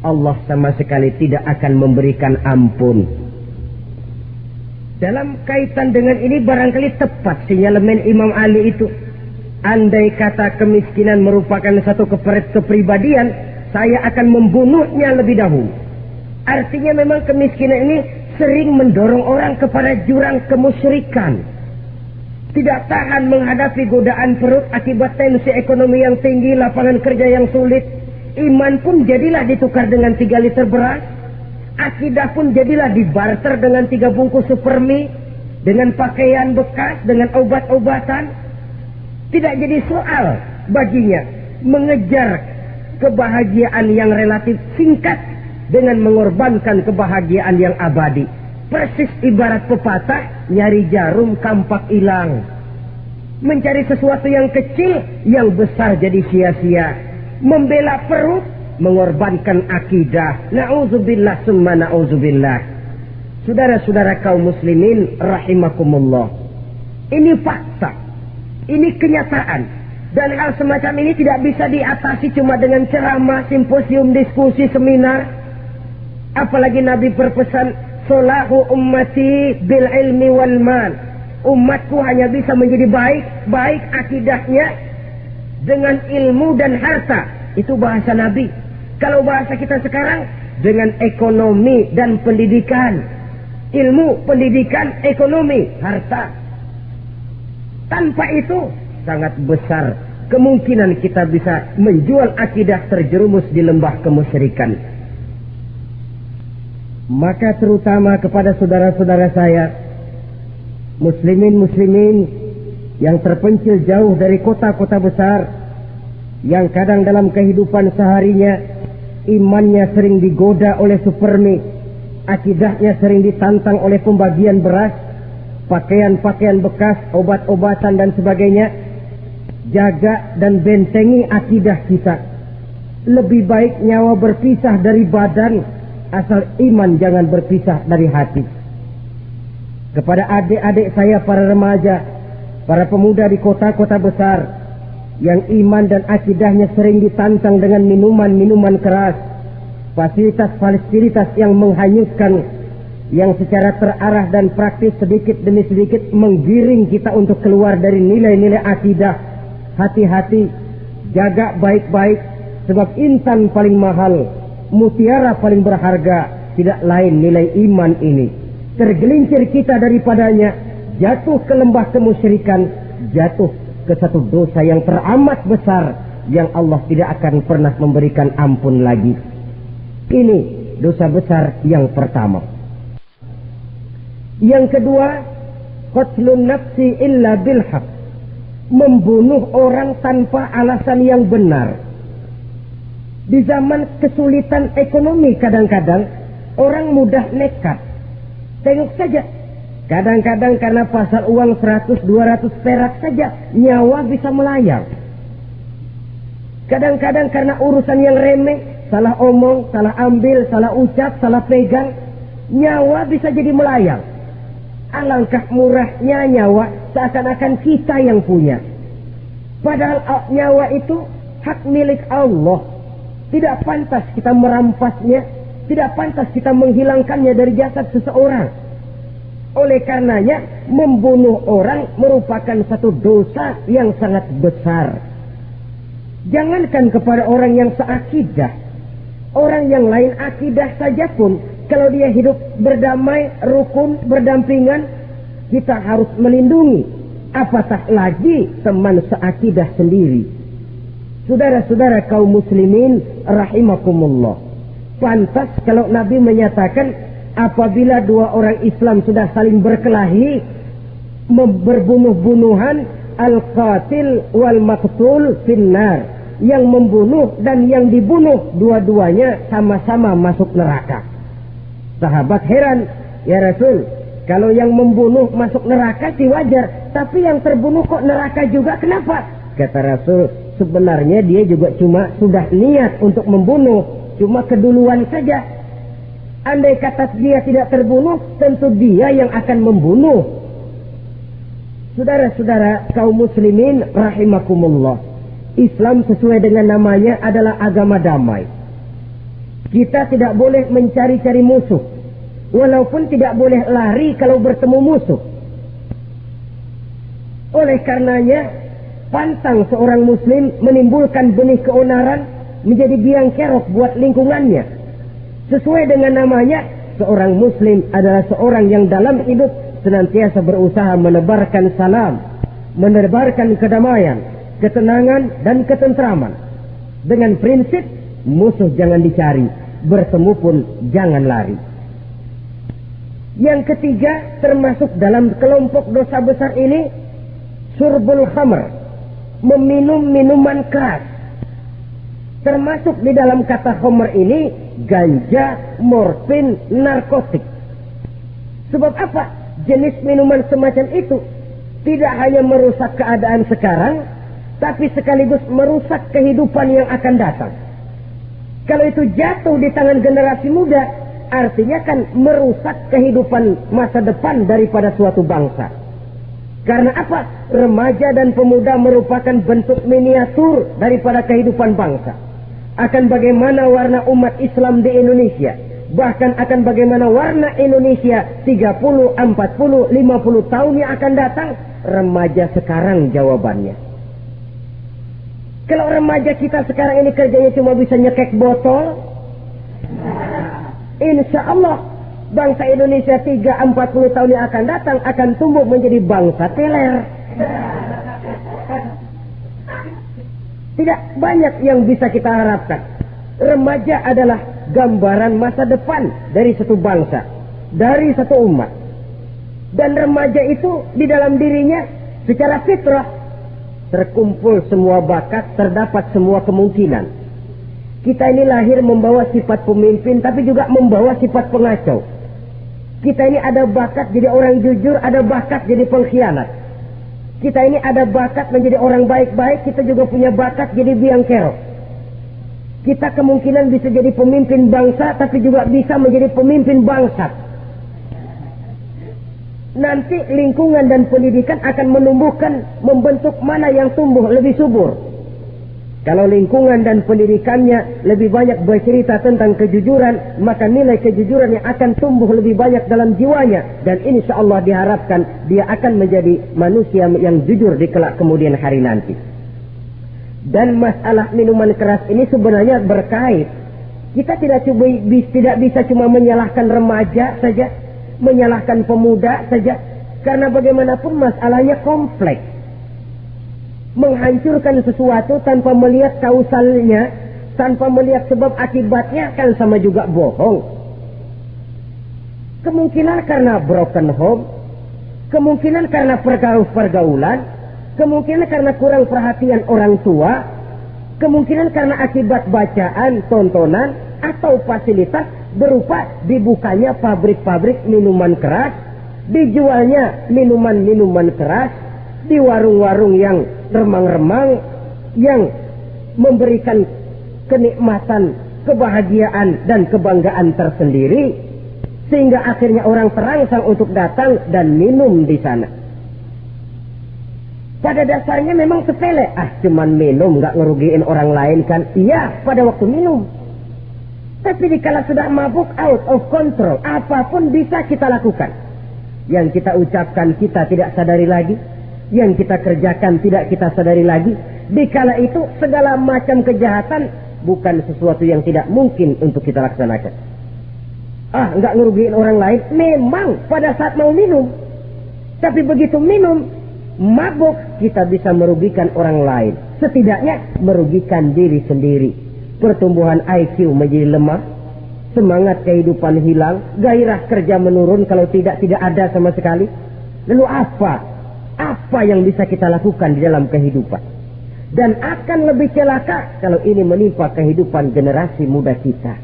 Allah sama sekali tidak akan memberikan ampun. Dalam kaitan dengan ini barangkali tepat sinyalemen Imam Ali itu. Andai kata kemiskinan merupakan satu kepribadian, saya akan membunuhnya lebih dahulu. Artinya memang kemiskinan ini sering mendorong orang kepada jurang kemusyrikan. Tidak tahan menghadapi godaan perut akibat tensi ekonomi yang tinggi, lapangan kerja yang sulit. Iman pun jadilah ditukar dengan 3 liter beras. Akidah pun jadilah dibarter dengan 3 bungkus supermi, dengan pakaian bekas, dengan obat-obatan. Tidak jadi soal baginya mengejar kebahagiaan yang relatif singkat dengan mengorbankan kebahagiaan yang abadi. Persis ibarat pepatah, nyari jarum kampak hilang. Mencari sesuatu yang kecil, yang besar jadi sia-sia. Membela perut, mengorbankan akidah. Na'udzubillah summa na'udzubillah. Saudara-saudara kaum muslimin rahimakumullah, ini fakta, ini kenyataan. Dan hal semacam ini tidak bisa diatasi cuma dengan ceramah, simposium, diskusi, seminar. Apalagi Nabi berpesan, solahu ummati bil ilmi wal mal. Umatku hanya bisa menjadi baik akidahnya dengan ilmu dan harta. Itu bahasa Nabi. Kalau bahasa kita sekarang, dengan ekonomi dan pendidikan. Ilmu, pendidikan, ekonomi, harta. Tanpa itu sangat besar kemungkinan kita bisa menjual akidah terjerumus di lembah kemusyrikan. Maka terutama kepada saudara-saudara saya, muslimin yang terpencil jauh dari kota-kota besar, yang kadang dalam kehidupan seharinya imannya sering digoda oleh supermi, akidahnya sering ditantang oleh pembagian beras, pakaian-pakaian bekas, obat-obatan dan sebagainya. Jaga dan bentengi akidah kita. Lebih baik nyawa berpisah dari badan, asal iman jangan berpisah dari hati. Kepada adik-adik saya para remaja, para pemuda di kota-kota besar, yang iman dan akidahnya sering ditantang dengan minuman-minuman keras, fasilitas-fasilitas yang menghanyutkan, yang secara terarah dan praktis sedikit demi sedikit menggiring kita untuk keluar dari nilai-nilai akidah. Hati-hati, jaga baik-baik, sebab intan paling mahal, mutiara paling berharga, tidak lain nilai iman ini. Tergelincir kita daripadanya, jatuh ke lembah kemusyrikan, jatuh ke satu dosa yang teramat besar, yang Allah tidak akan pernah memberikan ampun lagi. Ini dosa besar yang pertama. Yang kedua, qatlun nafsi illa bilhaq. Membunuh orang tanpa alasan yang benar. Di zaman kesulitan ekonomi kadang-kadang orang mudah nekat. Tengok saja, kadang-kadang karena pasar uang 100-200 perak saja nyawa bisa melayang. Kadang-kadang karena urusan yang remeh, salah omong, salah ambil, salah ucap, salah pegang, nyawa bisa jadi melayang. Alangkah murahnya nyawa, seakan-akan kita yang punya. Padahal nyawa itu hak milik Allah. Tidak pantas kita merampasnya, tidak pantas kita menghilangkannya dari jasad seseorang. Oleh karenanya, membunuh orang merupakan satu dosa yang sangat besar. Jangankan kepada orang yang seakidah, orang yang lain akidah saja pun, kalau dia hidup berdamai, rukun, berdampingan, kita harus melindungi. Apatah lagi teman seakidah sendiri. Saudara-saudara kaum muslimin rahimakumullah. Pantas kalau Nabi menyatakan apabila dua orang Islam sudah saling berkelahi, berbunuh-bunuhan, al-qatil wal maqtul finnar. Yang membunuh dan yang dibunuh dua-duanya sama-sama masuk neraka. Sahabat heran, ya Rasul, kalau yang membunuh masuk neraka sih wajar, tapi yang terbunuh kok neraka juga, kenapa? Kata Rasul, sebenarnya dia juga cuma sudah niat untuk membunuh, cuma keduluan saja. Andai kata dia tidak terbunuh, tentu dia yang akan membunuh. Saudara-saudara kaum muslimin rahimakumullah, Islam sesuai dengan namanya adalah agama damai. Kita tidak boleh mencari-cari musuh, walaupun tidak boleh lari kalau bertemu musuh. Oleh karenanya, pantang seorang muslim menimbulkan benih keonaran menjadi biang kerok buat lingkungannya. Sesuai dengan namanya, seorang muslim adalah seorang yang dalam hidup senantiasa berusaha menebarkan salam, menebarkan kedamaian, ketenangan dan ketentraman. Dengan prinsip musuh jangan dicari, bertemu pun jangan lari. Yang ketiga, termasuk dalam kelompok dosa besar ini, syurbul khamr, meminum minuman keras. Termasuk di dalam kata khamr ini ganja, morfin, narkotik. Sebab apa? Jenis minuman semacam itu tidak hanya merusak keadaan sekarang, tapi sekaligus merusak kehidupan yang akan datang. Kalau itu jatuh di tangan generasi muda, artinya kan merusak kehidupan masa depan daripada suatu bangsa. Karena apa? Remaja dan pemuda merupakan bentuk miniatur daripada kehidupan bangsa. Akan bagaimana warna umat Islam di Indonesia, bahkan akan bagaimana warna Indonesia 30, 40, 50 tahun yang akan datang, remaja sekarang jawabannya. Kalau remaja kita sekarang ini kerjanya cuma bisa nyekek botol, insya Allah bangsa Indonesia 30-40 tahun yang akan datang akan tumbuh menjadi bangsa teler. Tidak banyak yang bisa kita harapkan. Remaja adalah gambaran masa depan dari satu bangsa, dari satu umat. Dan remaja itu di dalam dirinya secara fitrah terkumpul semua bakat, terdapat semua kemungkinan. Kita ini lahir membawa sifat pemimpin, tapi juga membawa sifat pengacau. Kita ini ada bakat jadi orang jujur, ada bakat jadi pengkhianat. Kita ini ada bakat menjadi orang baik-baik, kita juga punya bakat jadi biang kerok. Kita kemungkinan bisa jadi pemimpin bangsa, tapi juga bisa menjadi pemimpin bangsat. Nanti lingkungan dan pendidikan akan menumbuhkan, membentuk mana yang tumbuh lebih subur. Kalau lingkungan dan pendidikannya lebih banyak bercerita tentang kejujuran, maka nilai kejujuran yang akan tumbuh lebih banyak dalam jiwanya. Dan insya Allah diharapkan dia akan menjadi manusia yang jujur di kelak kemudian hari nanti. Dan masalah minuman keras ini sebenarnya berkait. Kita tidak bisa cuma menyalahkan remaja saja, menyalahkan pemuda saja, karena bagaimanapun masalahnya kompleks. Menghancurkan sesuatu tanpa melihat kausalnya, tanpa melihat sebab akibatnya kan sama juga bohong. Kemungkinan karena broken home, kemungkinan karena pergaulan, kemungkinan karena kurang perhatian orang tua, Kemungkinan karena akibat bacaan, tontonan, atau fasilitas berupa dibukanya pabrik-pabrik minuman keras, dijualnya minuman-minuman keras, di warung-warung yang remang-remang, yang memberikan kenikmatan, kebahagiaan, dan kebanggaan tersendiri, sehingga akhirnya orang terangsang untuk datang dan minum di sana. Pada dasarnya memang sepele, cuman minum, nggak ngerugiin orang lain kan? Iya, pada waktu minum. Tapi dikala sudah mabuk, out of control, apapun bisa kita lakukan. Yang kita ucapkan kita tidak sadari lagi, yang kita kerjakan tidak kita sadari lagi. Dikala itu segala macam kejahatan bukan sesuatu yang tidak mungkin untuk kita laksanakan. Nggak ngerugiin orang lain, memang pada saat mau minum. Tapi begitu minum, mabuk, kita bisa merugikan orang lain. Setidaknya merugikan diri sendiri. Pertumbuhan IQ menjadi lemah, semangat kehidupan hilang, gairah kerja menurun, kalau tidak ada sama sekali. Lalu apa yang bisa kita lakukan di dalam kehidupan? Dan akan lebih celaka kalau ini menimpa kehidupan generasi muda kita.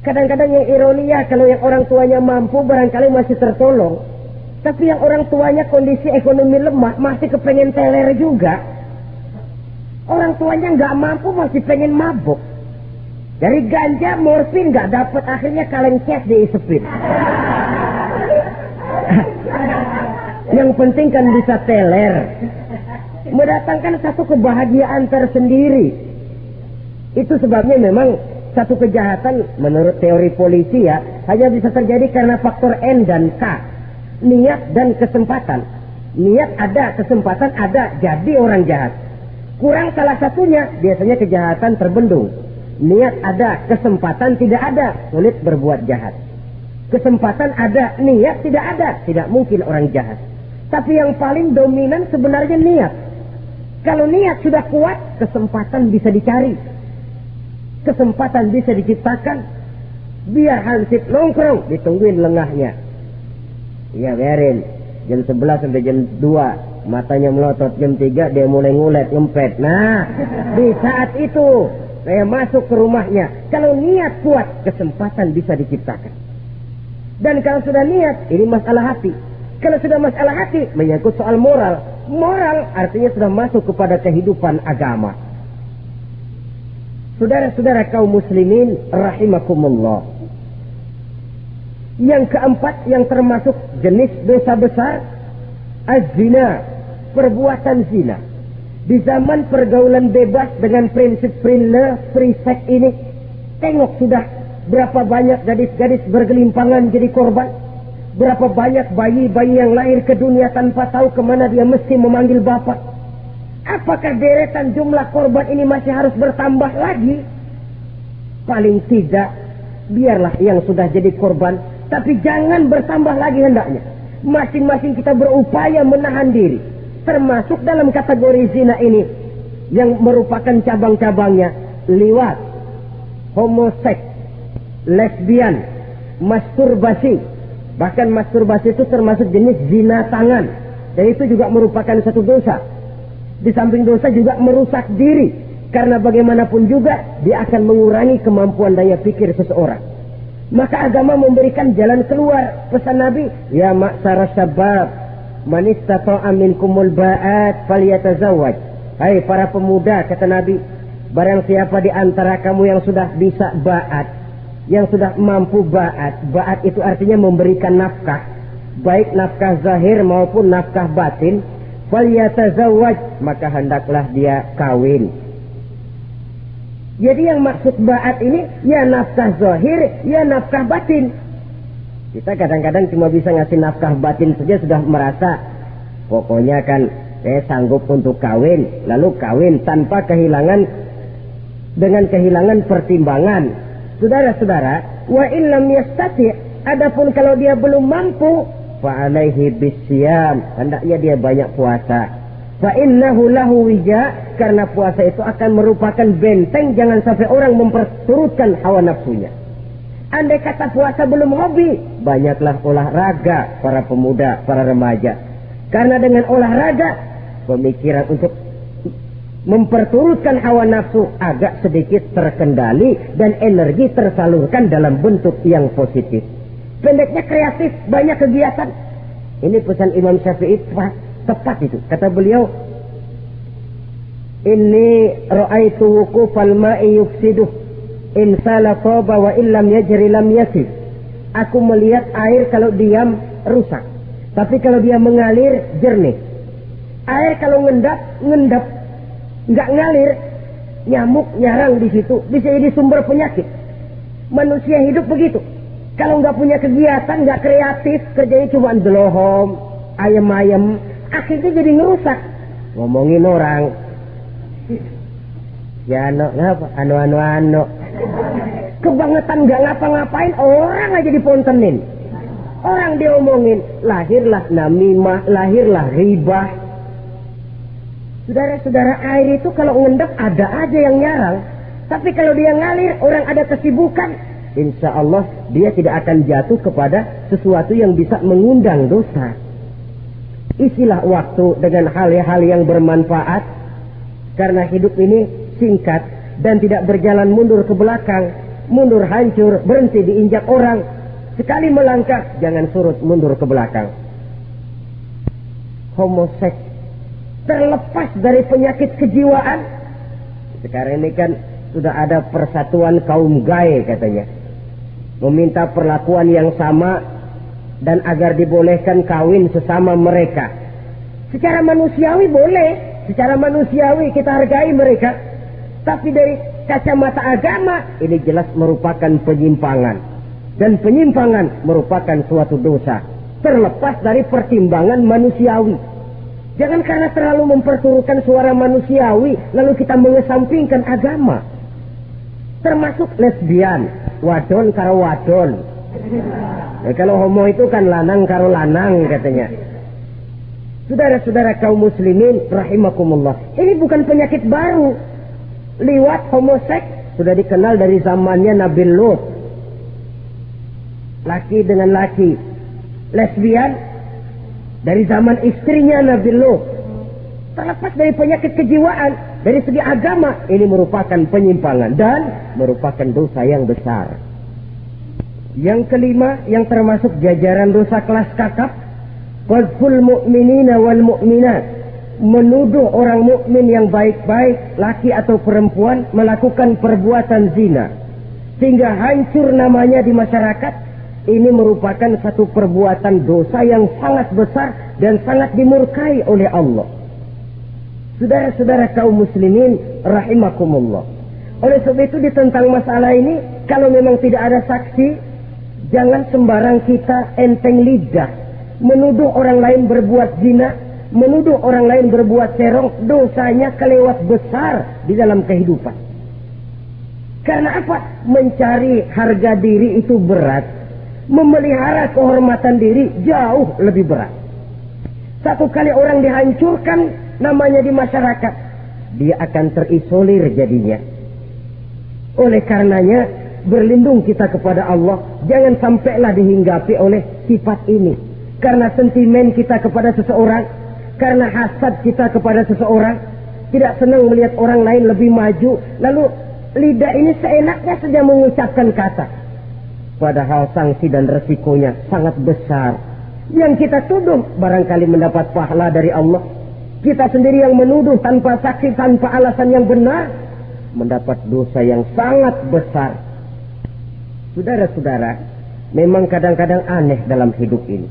Kadang-kadang yang ironi ya, kalau yang orang tuanya mampu barangkali masih tertolong, tapi yang orang tuanya kondisi ekonomi lemah masih kepengen teler juga. Orang tuanya nggak mampu masih pengen mabuk. Dari ganja, morfin nggak dapat, akhirnya kaleng cas diisepin. Yang penting kan bisa teler, mendatangkan satu kebahagiaan tersendiri. Itu sebabnya memang satu kejahatan menurut teori polisi ya hanya bisa terjadi karena faktor N dan K, niat dan kesempatan. Niat ada, kesempatan ada, jadi orang jahat. Kurang salah satunya, biasanya kejahatan terbendung. Niat ada, kesempatan tidak ada, sulit berbuat jahat. Kesempatan ada, niat tidak ada, tidak mungkin orang jahat. Tapi yang paling dominan sebenarnya niat. Kalau niat sudah kuat, kesempatan bisa dicari. Kesempatan bisa diciptakan. Biar hansip nongkrong, ditungguin lengahnya. Iya, biarin. Jam 11 sampai jam 2. Matanya melotot, jam 3 dia mulai ngulet, ngempet. Nah, di saat itu saya masuk ke rumahnya. Kalau niat kuat, kesempatan bisa diciptakan. Dan kalau sudah niat, ini masalah hati. Kalau sudah masalah hati, menyangkut soal moral. Moral artinya sudah masuk kepada kehidupan agama. Saudara-saudara kaum muslimin rahimakumullah. Yang keempat yang termasuk jenis dosa besar, az-zina, perbuatan zina. Di zaman pergaulan bebas dengan prinsip free sex ini, tengok sudah berapa banyak gadis-gadis bergelimpangan jadi korban. Berapa banyak bayi-bayi yang lahir ke dunia tanpa tahu kemana dia mesti memanggil bapak. Apakah deretan jumlah korban ini masih harus bertambah lagi? Paling tidak, biarlah yang sudah jadi korban, tapi jangan bertambah lagi hendaknya. Masing-masing kita berupaya menahan diri. Termasuk dalam kategori zina ini yang merupakan cabang-cabangnya liwat, homoseks, lesbian, masturbasi. Bahkan masturbasi itu termasuk jenis zina tangan. Dan itu juga merupakan satu dosa. Di samping dosa juga merusak diri. Karena bagaimanapun juga dia akan mengurangi kemampuan daya pikir seseorang. Maka agama memberikan jalan keluar. Pesan Nabi, ya ma'syara syabab, man istata'a minkumul ba'at falyatazawwaj. Hai para pemuda, kata Nabi, barang siapa di antara kamu yang sudah bisa ba'at, yang sudah mampu ba'at. Ba'at itu artinya memberikan nafkah, baik nafkah zahir maupun nafkah batin. Falyatazawwaj, maka hendaklah dia kawin. Jadi yang maksud ba'at ini ya nafkah zahir, ya nafkah batin. Kita kadang-kadang cuma bisa ngasih nafkah batin saja sudah merasa pokoknya kan saya sanggup untuk kawin, lalu kawin tanpa kehilangan, dengan kehilangan pertimbangan. Saudara-saudara, wa illam yastati', adapun kalau dia belum mampu, fa alaihi bisyam, hendaknya dia banyak puasa. Fa innahu lahu wija, karena puasa itu akan merupakan benteng jangan sampai orang memperturutkan hawa nafsunya. Andai kata puasa belum hobi, banyaklah olahraga para pemuda, para remaja. Karena dengan olahraga, pemikiran untuk memperturutkan hawa nafsu agak sedikit terkendali dan energi tersalurkan dalam bentuk yang positif. Pendeknya kreatif, banyak kegiatan. Ini pesan Imam Syafi'i tepat itu. Kata beliau, "Inni ra'aitu wuqufal ma'i yufsiduh in sala taba wa illam yajri lam yasif." Aku melihat air kalau diam rusak, tapi kalau dia mengalir jernih. Air kalau ngendap, nggak ngalir, nyamuk nyarang di situ, bisa jadi sumber penyakit. Manusia hidup begitu. Kalau nggak punya kegiatan, nggak kreatif, kerjanya cuma delohom, ayam-ayam, akhirnya jadi ngerusak. Ngomongin orang, ya ngapa? Anu. Kebangetan nggak ngapa-ngapain, orang aja dipontenin. Orang diomongin, lahirlah namimah, lahirlah ribah. Saudara-saudara, air itu kalau ngendap ada aja yang nyarang. Tapi kalau dia ngalir, orang ada kesibukan, insya Allah dia tidak akan jatuh kepada sesuatu yang bisa mengundang dosa. Isilah waktu dengan hal-hal yang bermanfaat, karena hidup ini singkat dan tidak berjalan mundur ke belakang. Mundur hancur, berhenti diinjak orang. Sekali melangkah, jangan surut mundur ke belakang. Homoseks terlepas dari penyakit kejiwaan. Sekarang ini kan sudah ada persatuan kaum gay katanya, meminta perlakuan yang sama dan agar dibolehkan kawin sesama mereka. Secara manusiawi boleh, secara manusiawi kita hargai mereka, tapi dari kacamata agama ini jelas merupakan penyimpangan, dan penyimpangan merupakan suatu dosa terlepas dari pertimbangan manusiawi. Jangan karena terlalu memperturutkan suara manusiawi lalu kita mengesampingkan agama. Termasuk lesbian, wadon karo wadon. Kalau homo itu kan lanang karo lanang katanya. Saudara-saudara kaum muslimin rahimakumullah, ini bukan penyakit baru. Liwat, homoseks sudah dikenal dari zamannya Nabi Lut. Laki dengan laki. Lesbian dari zaman istrinya Nabi Lut. Terlepas dari penyakit kejiwaan, dari segi agama ini merupakan penyimpangan dan merupakan dosa yang besar. Yang kelima, yang termasuk jajaran dosa kelas kakap, qadzful mu'minina wal mu'minat, menuduh orang mukmin yang baik-baik, laki atau perempuan, melakukan perbuatan zina sehingga hancur namanya di masyarakat. Ini merupakan satu perbuatan dosa yang sangat besar dan sangat dimurkai oleh Allah. Saudara-saudara kaum muslimin rahimakumullah, oleh sebab itu tentang masalah ini, kalau memang tidak ada saksi, jangan sembarang kita enteng lidah menuduh orang lain berbuat zina, menuduh orang lain berbuat serong. Dosanya kelewat besar di dalam kehidupan. Karena apa? Mencari harga diri itu berat, memelihara kehormatan diri jauh lebih berat. Satu kali orang dihancurkan namanya di masyarakat, dia akan terisolir jadinya. Oleh karenanya berlindung kita kepada Allah, jangan sampailah dihinggapi oleh sifat ini. Karena sentimen kita kepada seseorang, karena hasad kita kepada seseorang, tidak senang melihat orang lain lebih maju, lalu lidah ini seenaknya saja mengucapkan kata. Padahal sanksi dan resikonya sangat besar. Yang kita tuduh barangkali mendapat pahala dari Allah. Kita sendiri yang menuduh tanpa saksi, tanpa alasan yang benar, mendapat dosa yang sangat besar. Saudara-saudara, memang kadang-kadang aneh dalam hidup ini.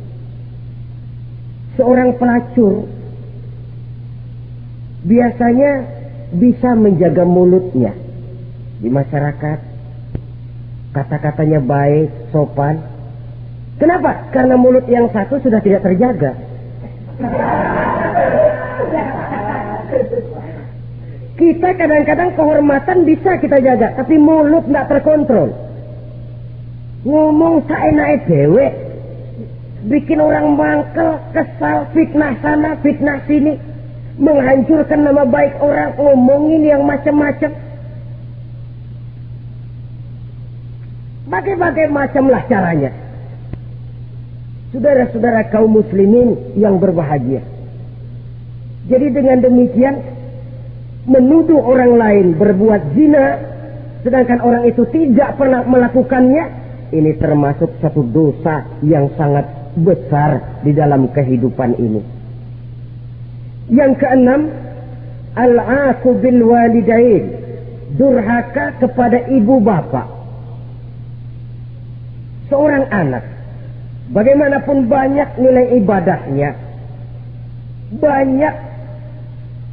Seorang pelacur biasanya bisa menjaga mulutnya di masyarakat, kata-katanya baik, sopan. Kenapa? Karena mulut yang satu sudah tidak terjaga. Kita kadang-kadang kehormatan bisa kita jaga, tapi mulut tidak terkontrol. Ngomong seenaknya dewe, bikin orang mangkel, kesal, fitnah sana, fitnah sini, menghancurkan nama baik orang, ngomongin yang macam-macam. Bagai-bagai macamlah caranya. Saudara-saudara kaum muslimin yang berbahagia. Jadi dengan demikian, menuduh orang lain berbuat zina, sedangkan orang itu tidak pernah melakukannya, ini termasuk satu dosa yang sangat besar di dalam kehidupan ini. Yang keenam, al-'aqu bil walidain, durhaka kepada ibu bapak. Seorang anak, bagaimanapun banyak nilai ibadahnya, banyak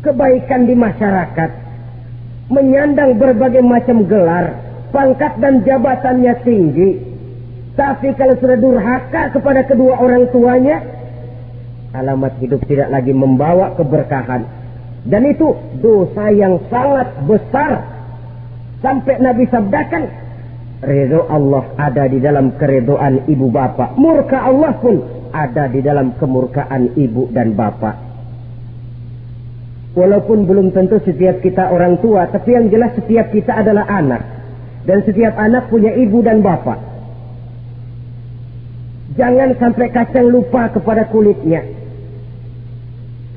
kebaikan di masyarakat, menyandang berbagai macam gelar, pangkat dan jabatannya tinggi, tapi kalau sudah durhaka kepada kedua orang tuanya, alamat hidup tidak lagi membawa keberkahan. Dan itu dosa yang sangat besar. Sampai Nabi sabdakan, ridho Allah ada di dalam keridhaan ibu bapak, murka Allah pun ada di dalam kemurkaan ibu dan bapak. Walaupun belum tentu setiap kita orang tua, tapi yang jelas setiap kita adalah anak. Dan setiap anak punya ibu dan bapak. Jangan sampai kacang lupa kepada kulitnya.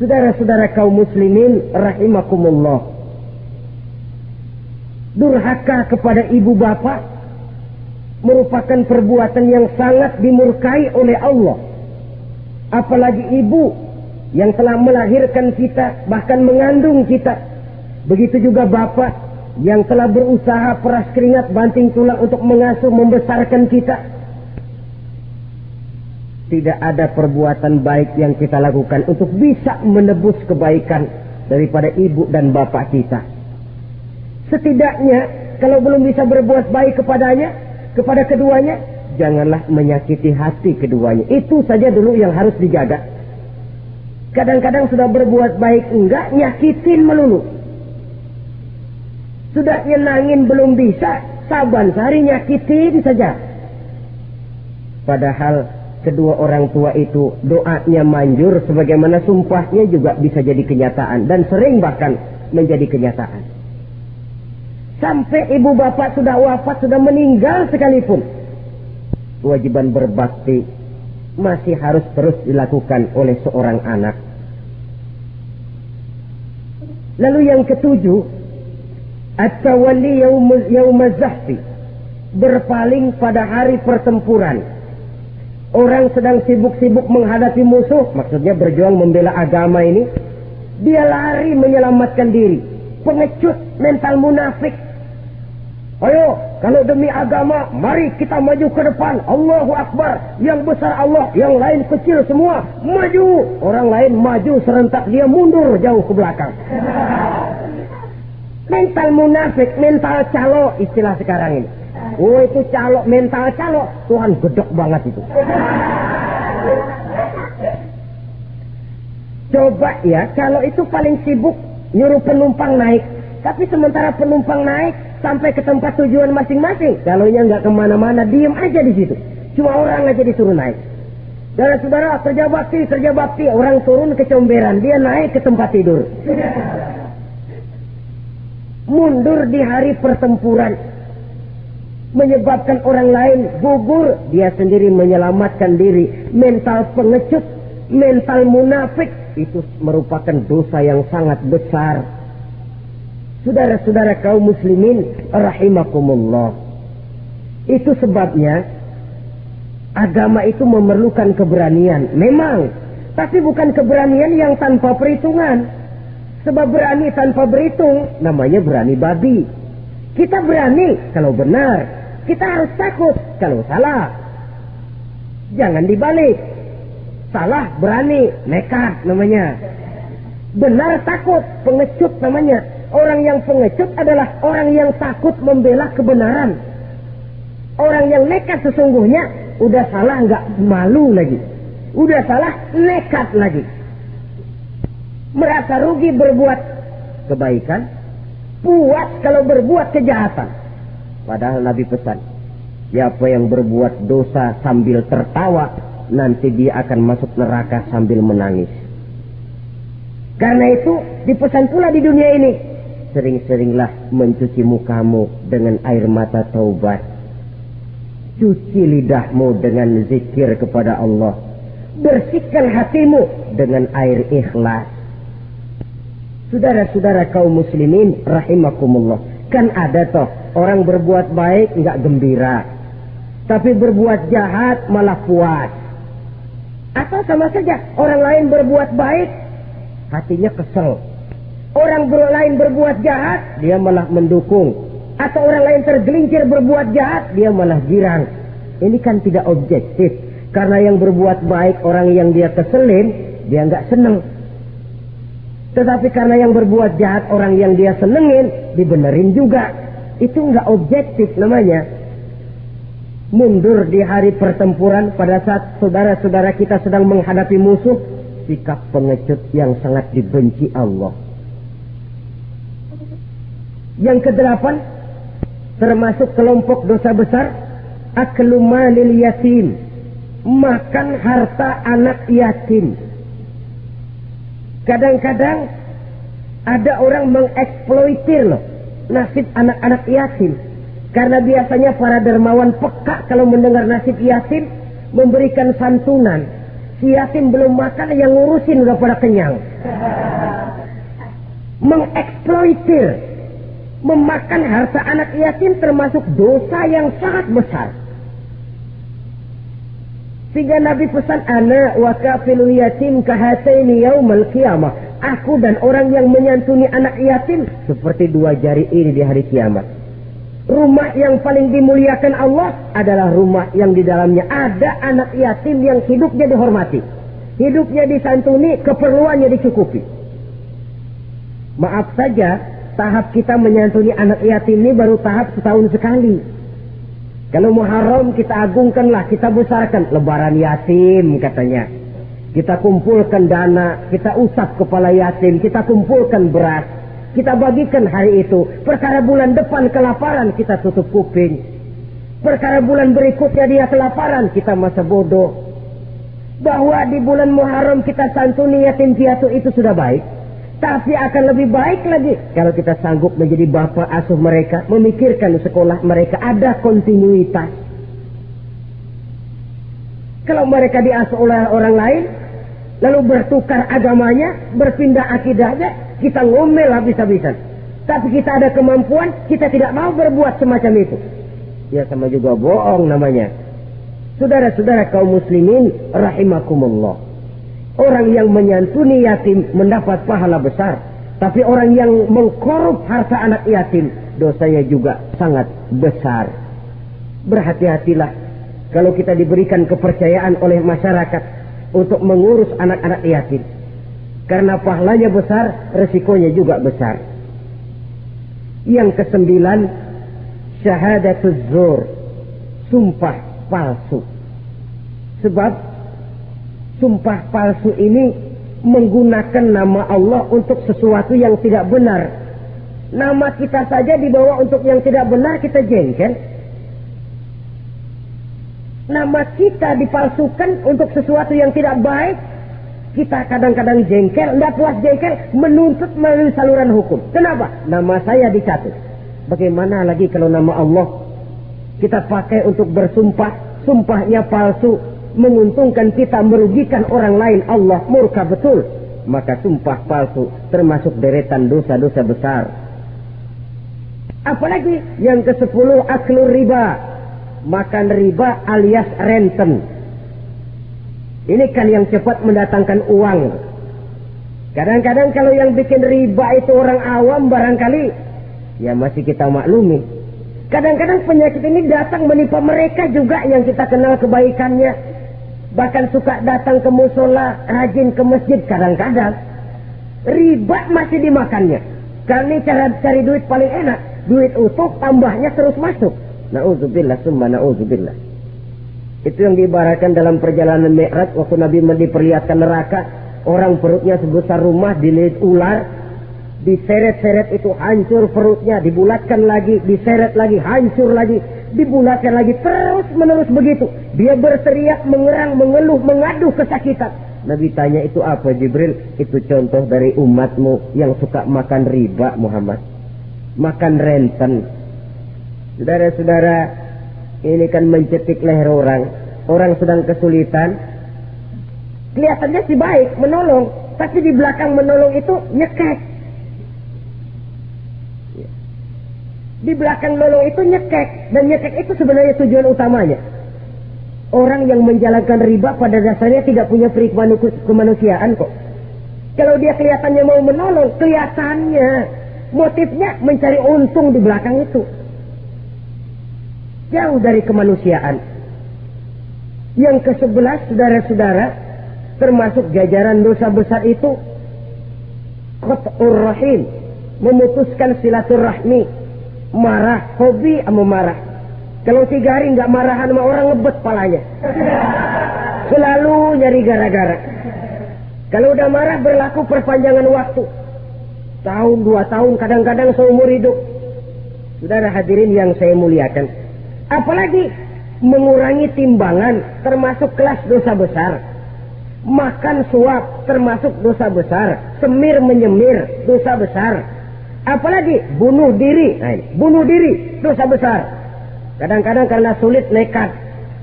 Saudara-saudara kaum muslimin rahimakumullah, durhaka kepada ibu bapak merupakan perbuatan yang sangat dimurkai oleh Allah. Apalagi ibu yang telah melahirkan kita, bahkan mengandung kita. Begitu juga bapak yang telah berusaha peras keringat banting tulang untuk mengasuh membesarkan kita. Tidak ada perbuatan baik yang kita lakukan untuk bisa menebus kebaikan daripada ibu dan bapak kita. Setidaknya kalau belum bisa berbuat baik kepadanya, kepada keduanya, janganlah menyakiti hati keduanya. Itu saja dulu yang harus dijaga. Kadang-kadang sudah berbuat baik enggak, nyakitin melulu. Sudah nyenangin belum bisa, saban sehari nyakitin saja. Padahal kedua orang tua itu doanya manjur, sebagaimana sumpahnya juga bisa jadi kenyataan, dan sering bahkan menjadi kenyataan. Sampai ibu bapak sudah wafat, sudah meninggal sekalipun, kewajiban berbakti masih harus terus dilakukan oleh seorang anak. Lalu yang ketujuh, at-tawalli yaumaz zahfi, berpaling pada hari pertempuran. Orang sedang sibuk-sibuk menghadapi musuh, maksudnya berjuang membela agama ini, dia lari menyelamatkan diri. Pengecut, mental munafik. Ayo, kalau demi agama, mari kita maju ke depan. Allahu Akbar, yang besar Allah, yang lain kecil semua, maju. Orang lain maju serentak, dia mundur jauh ke belakang. Mental munafik, mental calo, istilah sekarang ini. Oh, itu calo, mental calo, Tuhan gedek banget itu. Coba ya, kalau itu paling sibuk nyuruh penumpang naik, tapi sementara penumpang naik sampai ke tempat tujuan masing-masing, calonya nggak kemana-mana, diem aja di situ, cuma orang aja disuruh naik. Dan saudara, kerja bakti, orang turun ke comberan, dia naik ke tempat tidur. Mundur di hari pertempuran, menyebabkan orang lain gugur, dia sendiri menyelamatkan diri. Mental pengecut, mental munafik, itu merupakan dosa yang sangat besar. Saudara-saudara kaum muslimin rahimakumullah, itu sebabnya agama itu memerlukan keberanian, memang, tapi bukan keberanian yang tanpa perhitungan. Sebab berani tanpa berhitung namanya berani babi. Kita berani kalau benar, kita harus takut kalau salah. Jangan dibalik. Salah berani, nekat namanya. Benar takut, pengecut namanya. Orang yang pengecut adalah orang yang takut membela kebenaran. Orang yang nekat sesungguhnya udah salah nggak malu lagi, udah salah nekat lagi. Merasa rugi berbuat kebaikan, puas kalau berbuat kejahatan. Padahal Nabi pesan, siapa yang berbuat dosa sambil tertawa, nanti dia akan masuk neraka sambil menangis. Karena itu dipesan pula di dunia ini, sering-seringlah mencuci mukamu dengan air mata taubat. Cuci lidahmu dengan zikir kepada Allah. Bersihkan hatimu dengan air ikhlas. Saudara-saudara kaum muslimin rahimakumullah, kan ada toh orang berbuat baik nggak gembira, tapi berbuat jahat malah puas. Atau sama saja orang lain berbuat baik hatinya kesel, orang lain berbuat jahat dia malah mendukung, atau orang lain tergelincir berbuat jahat dia malah girang. Ini kan tidak objektif, karena yang berbuat baik orang yang dia keselin dia nggak seneng. Tetapi karena yang berbuat jahat orang yang dia senengin dibenerin juga. Itu nggak objektif namanya. Mundur di hari pertempuran pada saat saudara-saudara kita sedang menghadapi musuh, sikap pengecut yang sangat dibenci Allah. Yang kedelapan, termasuk kelompok dosa besar, aklu malil yatim, makan harta anak yatim. Kadang-kadang ada orang mengeksploitir nasib anak-anak yatim. Karena biasanya para dermawan peka kalau mendengar nasib yatim, memberikan santunan. Si yatim belum makan, yang ngurusin udah pada kenyang. Mengeksploitir, memakan harta anak yatim termasuk dosa yang sangat besar. Sehingga Nabi pesan, ana wa kafilul yatim kahataini yaumal qiyamah. Aku dan orang yang menyantuni anak yatim seperti dua jari ini di hari kiamat. Rumah yang paling dimuliakan Allah adalah rumah yang di dalamnya ada anak yatim yang hidupnya dihormati, hidupnya disantuni, keperluannya dicukupi. Maaf saja, tahap kita menyantuni anak yatim ini baru tahap setahun sekali. Kalau Muharram kita agungkanlah, kita besarkan. Lebaran yatim katanya. Kita kumpulkan dana, kita usap kepala yatim, kita kumpulkan beras, kita bagikan hari itu. Perkara bulan depan kelaparan, kita tutup kuping. Perkara bulan berikutnya dia kelaparan, kita masa bodoh. Bahwa di bulan Muharram kita santuni yatim piatu itu sudah baik. Tapi akan lebih baik lagi kalau kita sanggup menjadi bapak asuh mereka, memikirkan sekolah mereka ada kontinuitas. Kalau mereka diasuh oleh orang lain, lalu bertukar agamanya, berpindah akidahnya, kita ngomel habis-habisan. Tapi kita ada kemampuan, kita tidak mau berbuat semacam itu. Ya sama juga bohong namanya. Saudara-saudara kaum muslimin rahimakumullah. Orang yang menyantuni yatim mendapat pahala besar. Tapi orang yang mengkorup harta anak yatim, dosanya juga sangat besar. Berhati-hatilah kalau kita diberikan kepercayaan oleh masyarakat untuk mengurus anak-anak yatim. Karena pahalanya besar, resikonya juga besar. Yang kesembilan, syahadatuz zur, sumpah palsu. Sebab sumpah palsu ini menggunakan nama Allah untuk sesuatu yang tidak benar. Nama kita saja dibawa untuk yang tidak benar, kita jengkel. Nama kita dipalsukan untuk sesuatu yang tidak baik, kita kadang-kadang jengkel, tidak puas jengkel, menuntut melalui saluran hukum. Kenapa? Nama saya dicatut. Bagaimana lagi kalau nama Allah kita pakai untuk bersumpah, sumpahnya palsu, menguntungkan kita, merugikan orang lain, Allah murka betul. Maka sumpah palsu termasuk deretan dosa-dosa besar. Apalagi yang ke-10, aklu riba, makan riba alias renten. Ini kan yang cepat mendatangkan uang. Kadang-kadang kalau yang bikin riba itu orang awam barangkali ya masih kita maklumi. Kadang-kadang penyakit ini datang menimpa mereka juga yang kita kenal kebaikannya. Bahkan suka datang ke musola, rajin ke masjid kadang-kadang. Riba masih dimakannya. Karena ini cara cari duit paling enak. Duit utuh, tambahnya terus masuk. Na'udzubillah, summa na'udzubillah. Itu yang diibaratkan dalam perjalanan Mi'raj. Waktu Nabi diperlihatkan neraka. Orang perutnya sebesar rumah, dililit ular. Diseret-seret itu hancur perutnya. Dibulatkan lagi, diseret lagi, hancur lagi. Dibulatkan lagi, terus menerus begitu. Dia berteriak, mengerang, mengeluh, mengaduh kesakitan. Nabi tanya, itu apa Jibril? Itu contoh dari umatmu yang suka makan riba Muhammad, makan renten. Saudara-saudara, ini kan mencetik leher orang. Orang sedang kesulitan, kelihatannya sih baik, menolong. Tapi di belakang menolong itu nyekek. Di belakang nolong itu nyekek, dan nyekek itu sebenarnya tujuan utamanya. Orang yang menjalankan riba pada dasarnya tidak punya peri kemanusiaan kok. Kalau dia kelihatannya mau menolong, kelihatannya motifnya mencari untung di belakang itu. Jauh dari kemanusiaan. Yang ke-11, saudara-saudara, termasuk jajaran dosa besar itu qat'ur rahim, memutuskan silaturahmi. Marah, hobi sama marah. Kalau 3 hari nggak marahan sama orang, ngebet palanya. Selalu nyari gara-gara. Kalau udah marah berlaku perpanjangan waktu. Tahun, 2 tahun, kadang-kadang seumur hidup. Saudara hadirin yang saya muliakan. Apalagi mengurangi timbangan termasuk kelas dosa besar. Makan suap termasuk dosa besar. Semir menyemir dosa besar. Apalagi bunuh diri. Nah, bunuh diri dosa besar. Kadang-kadang karena sulit nekat.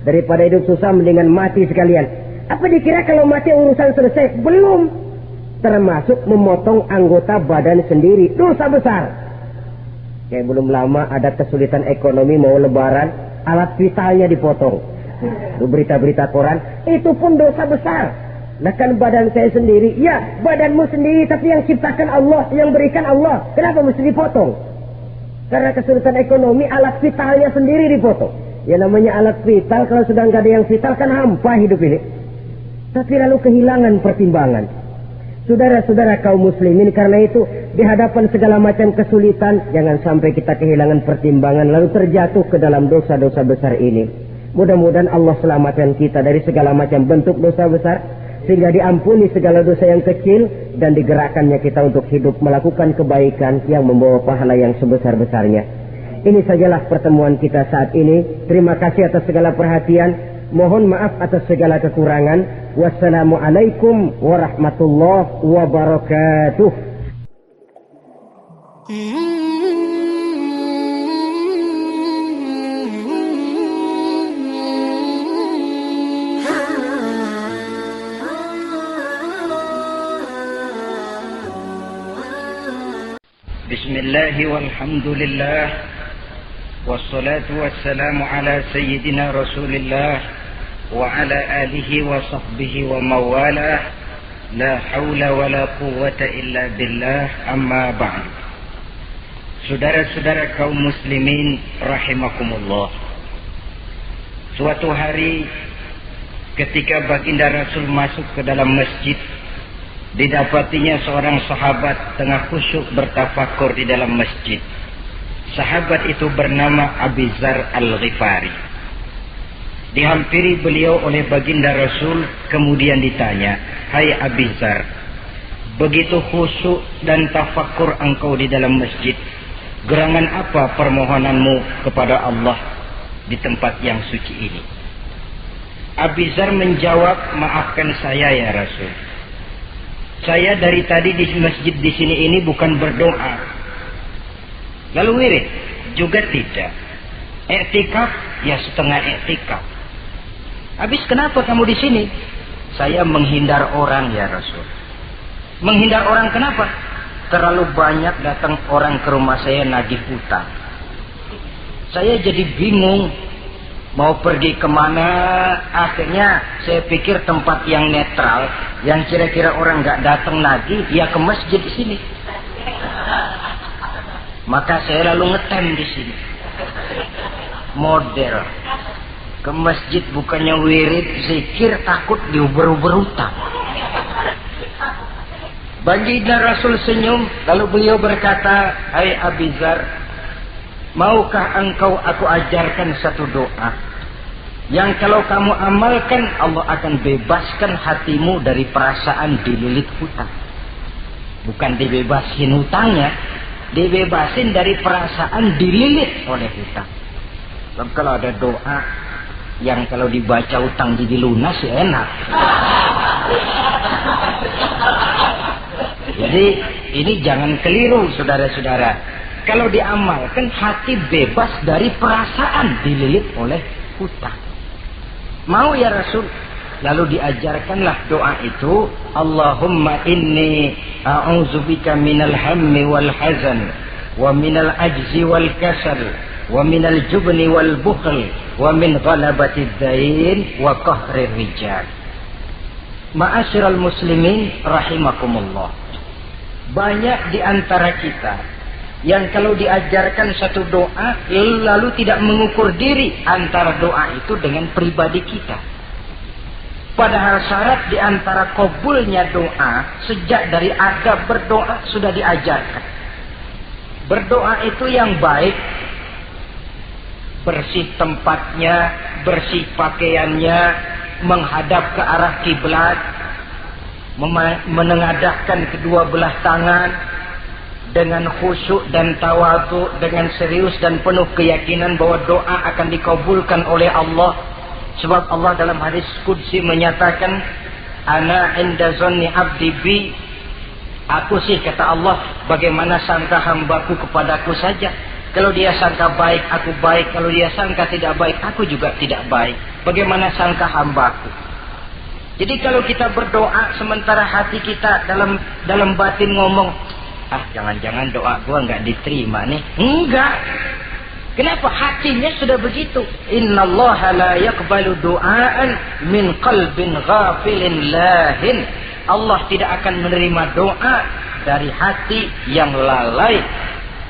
Daripada hidup susah mendingan mati sekalian. Apa dikira kalau mati urusan selesai? Belum. Termasuk memotong anggota badan sendiri. Dosa besar. Kayak belum lama ada kesulitan ekonomi mau lebaran. Alat vitalnya dipotong. Itu berita-berita koran. Itu pun dosa besar. Nah kan badan saya sendiri. Ya badanmu sendiri. Tapi yang ciptakan Allah. Yang berikan Allah. Kenapa mesti dipotong? Karena kesulitan ekonomi. Alat vitalnya sendiri dipotong. Ya namanya alat vital. Kalau sudah nggak ada yang vital kan hampa hidup ini. Tapi lalu kehilangan pertimbangan. Saudara-saudara kaum muslimin. Karena itu di hadapan segala macam kesulitan. Jangan sampai kita kehilangan pertimbangan. Lalu terjatuh ke dalam dosa-dosa besar ini. Mudah-mudahan Allah selamatkan kita dari segala macam bentuk dosa besar. Sehingga diampuni segala dosa yang kecil. Dan digerakkannya kita untuk hidup melakukan kebaikan yang membawa pahala yang sebesar-besarnya. Ini sajalah pertemuan kita saat ini. Terima kasih atas segala perhatian. Mohon maaf atas segala kekurangan. Wassalamualaikum warahmatullahi wabarakatuh. Bismillahi walhamdulillah. Wassalatu wassalamu ala sayyidina Rasulillah wa ala alihi wa sahbihi wa mawalah. La hawla wa la quwwata illa billah, amma ba'd. Saudara-saudara kaum muslimin rahimakumullah. Suatu hari ketika baginda Rasul masuk ke dalam masjid, didapatinya seorang sahabat tengah khusyuk bertafakur di dalam masjid. Sahabat itu bernama Abi Dzar Al-Ghifari. Dihampiri beliau oleh baginda Rasul, kemudian ditanya, "Hai Abi Dzar, begitu khusyuk dan tafakur engkau di dalam masjid, gerangan apa permohonanmu kepada Allah di tempat yang suci ini?" Abi Dzar menjawab, "Maafkan saya ya Rasul. Saya dari tadi di masjid di sini ini bukan berdoa. Lalu wirid juga tidak. I'tikaf ya setengah i'tikaf. Habis kenapa kamu di sini?" "Saya menghindar orang ya Rasul." "Menghindar orang kenapa?" "Terlalu banyak datang orang ke rumah saya nagih utang. Saya jadi bingung mau pergi kemana. Akhirnya saya pikir tempat yang netral, yang kira-kira orang nggak datang nagih, ya ke masjid di sini. Maka saya lalu ngetem di sini. Model ke masjid bukannya wirid, zikir, takut diuber-uber utang." Baginda Rasul senyum, lalu beliau berkata, "Hai Abi Dzar, maukah engkau aku ajarkan satu doa yang kalau kamu amalkan Allah akan bebaskan hatimu dari perasaan dililit hutang." Bukan dibebasin hutangnya, dibebasin dari perasaan dililit oleh hutang. Dan kalau ada doa yang kalau dibaca hutang jadi lunas ya enak. Jadi ini jangan keliru saudara-saudara. Kalau diamalkan hati bebas dari perasaan dililit oleh hutang. Mau ya Rasul? Lalu diajarkanlah doa itu, "Allahumma inni a'udzubika minal hammi wal hazan wa minal ajzi wal kasal, wa minal jubni wal bukhl, wa min ghalabatid dain wa qahrir rijal. Ma'asyiral muslimin rahimakumullah. Banyak di antara kita yang kalau diajarkan satu doa lalu tidak mengukur diri antara doa itu dengan pribadi kita. Padahal syarat di antara kabulnya doa sejak dari adab berdoa sudah diajarkan. Berdoa itu yang baik, bersih tempatnya, bersih pakaiannya, menghadap ke arah kiblat, menengadahkan kedua belah tangan dengan khusyuk dan tawadhu, dengan serius dan penuh keyakinan bahwa doa akan dikabulkan oleh Allah. Sebab Allah dalam hadis qudsi menyatakan, ana inda zanni abdi bi, aku sih kata Allah bagaimana sangka hambaku kepadaku saja. Kalau dia sangka baik, aku baik. Kalau dia sangka tidak baik, aku juga tidak baik. Bagaimana sangka hambaku? Jadi kalau kita berdoa sementara hati kita dalam batin ngomong, jangan-jangan doa gua nggak diterima nih. Enggak. Kenapa? Hatinya sudah begitu. Innallaha la yaqbalu du'aan min qalbin ghafilin lahin. Allah tidak akan menerima doa dari hati yang lalai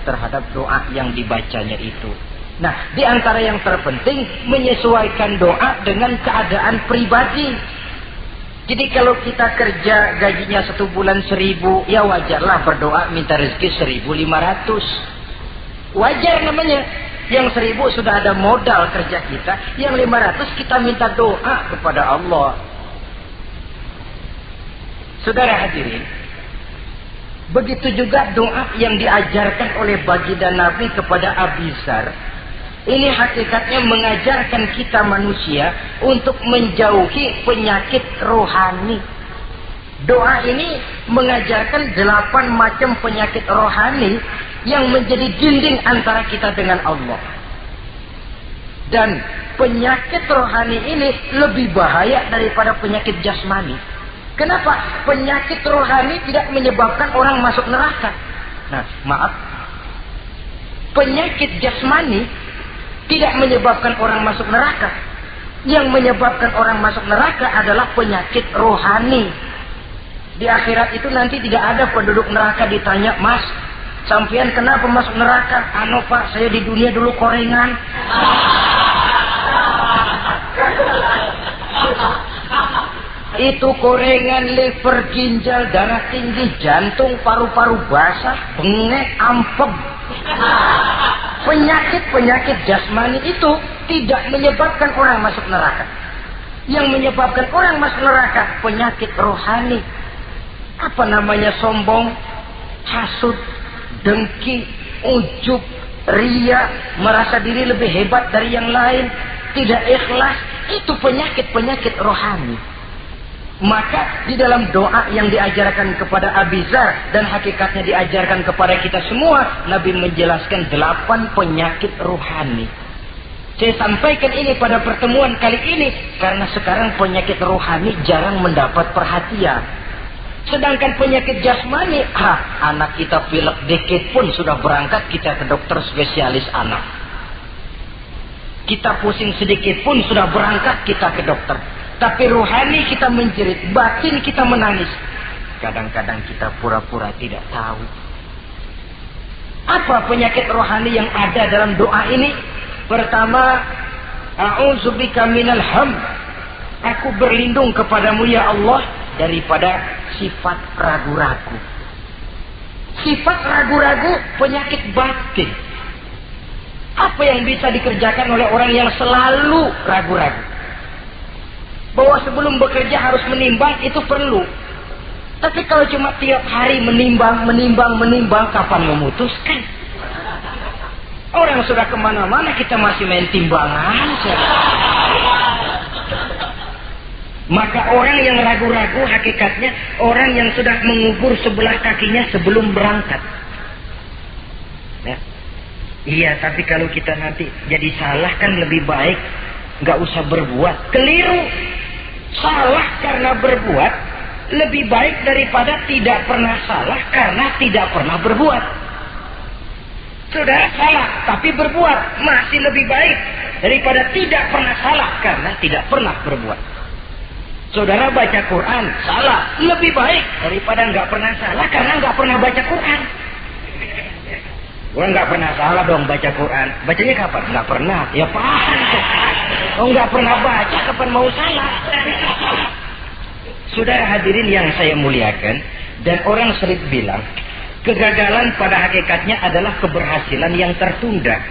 terhadap doa yang dibacanya itu. Nah, di antara yang terpenting menyesuaikan doa dengan keadaan pribadi. Jadi kalau kita kerja gajinya 1 bulan 1.000, ya wajarlah berdoa minta rezeki 1.500. Wajar namanya. Yang 1.000 sudah ada modal kerja kita, yang 500 kita minta doa kepada Allah. Saudara hadirin, begitu juga doa yang diajarkan oleh baginda Nabi kepada Abi Dzar. Ini hakikatnya mengajarkan kita manusia untuk menjauhi penyakit rohani. Doa ini mengajarkan 8 macam penyakit rohani yang menjadi dinding antara kita dengan Allah. Dan penyakit rohani ini lebih bahaya daripada penyakit jasmani. Kenapa? Penyakit rohani tidak menyebabkan orang masuk neraka. Nah, maaf. Penyakit jasmani tidak menyebabkan orang masuk neraka. Yang menyebabkan orang masuk neraka adalah penyakit rohani. Di akhirat itu nanti tidak ada penduduk neraka ditanya, Mas, sampean kenapa masuk neraka? Anu Pak, saya di dunia dulu korengan. Itu korengan, liver, ginjal, darah tinggi, jantung, paru-paru basah, bengek, ampem. Penyakit-penyakit jasmani itu tidak menyebabkan orang masuk neraka. Yang menyebabkan orang masuk neraka penyakit rohani. Apa namanya? Sombong, hasud, dengki, ujub, ria, merasa diri lebih hebat dari yang lain, tidak ikhlas. Itu penyakit-penyakit rohani. Maka di dalam doa yang diajarkan kepada Abi Dzar dan hakikatnya diajarkan kepada kita semua, Nabi menjelaskan 8 penyakit rohani. Saya sampaikan ini pada pertemuan kali ini karena sekarang penyakit rohani jarang mendapat perhatian. Sedangkan penyakit jasmani, anak kita pilek dikit pun sudah berangkat kita ke dokter spesialis anak. Kita pusing sedikit pun sudah berangkat kita ke dokter. Tapi rohani kita menjerit, batin kita menangis. Kadang-kadang kita pura-pura tidak tahu. Apa penyakit rohani yang ada dalam doa ini? Pertama, a'udzubika minal ham. Aku berlindung kepadamu ya Allah daripada sifat ragu-ragu. Sifat ragu-ragu penyakit batin. Apa yang bisa dikerjakan oleh orang yang selalu ragu-ragu? Bahwa sebelum bekerja harus menimbang, itu perlu. Tapi kalau cuma tiap hari menimbang, kapan memutuskan? Orang sudah kemana-mana, kita masih main timbangan. Maka orang yang ragu-ragu hakikatnya orang yang sudah mengubur sebelah kakinya sebelum berangkat. Ya. Iya, tapi kalau kita nanti jadi salah kan lebih baik nggak usah berbuat. Keliru. Salah karena berbuat lebih baik daripada tidak pernah salah karena tidak pernah berbuat. Saudara salah tapi berbuat masih lebih baik daripada tidak pernah salah karena tidak pernah berbuat. Saudara baca Quran salah lebih baik daripada nggak pernah salah karena nggak pernah baca Quran. Gua nggak pernah salah dong baca Quran. Bacanya kapan? Nggak pernah. Ya paham tuh. Oh nggak pernah baca kapan mau salah? Saudara hadirin yang saya muliakan, dan orang sering bilang kegagalan pada hakikatnya adalah keberhasilan yang tertunda.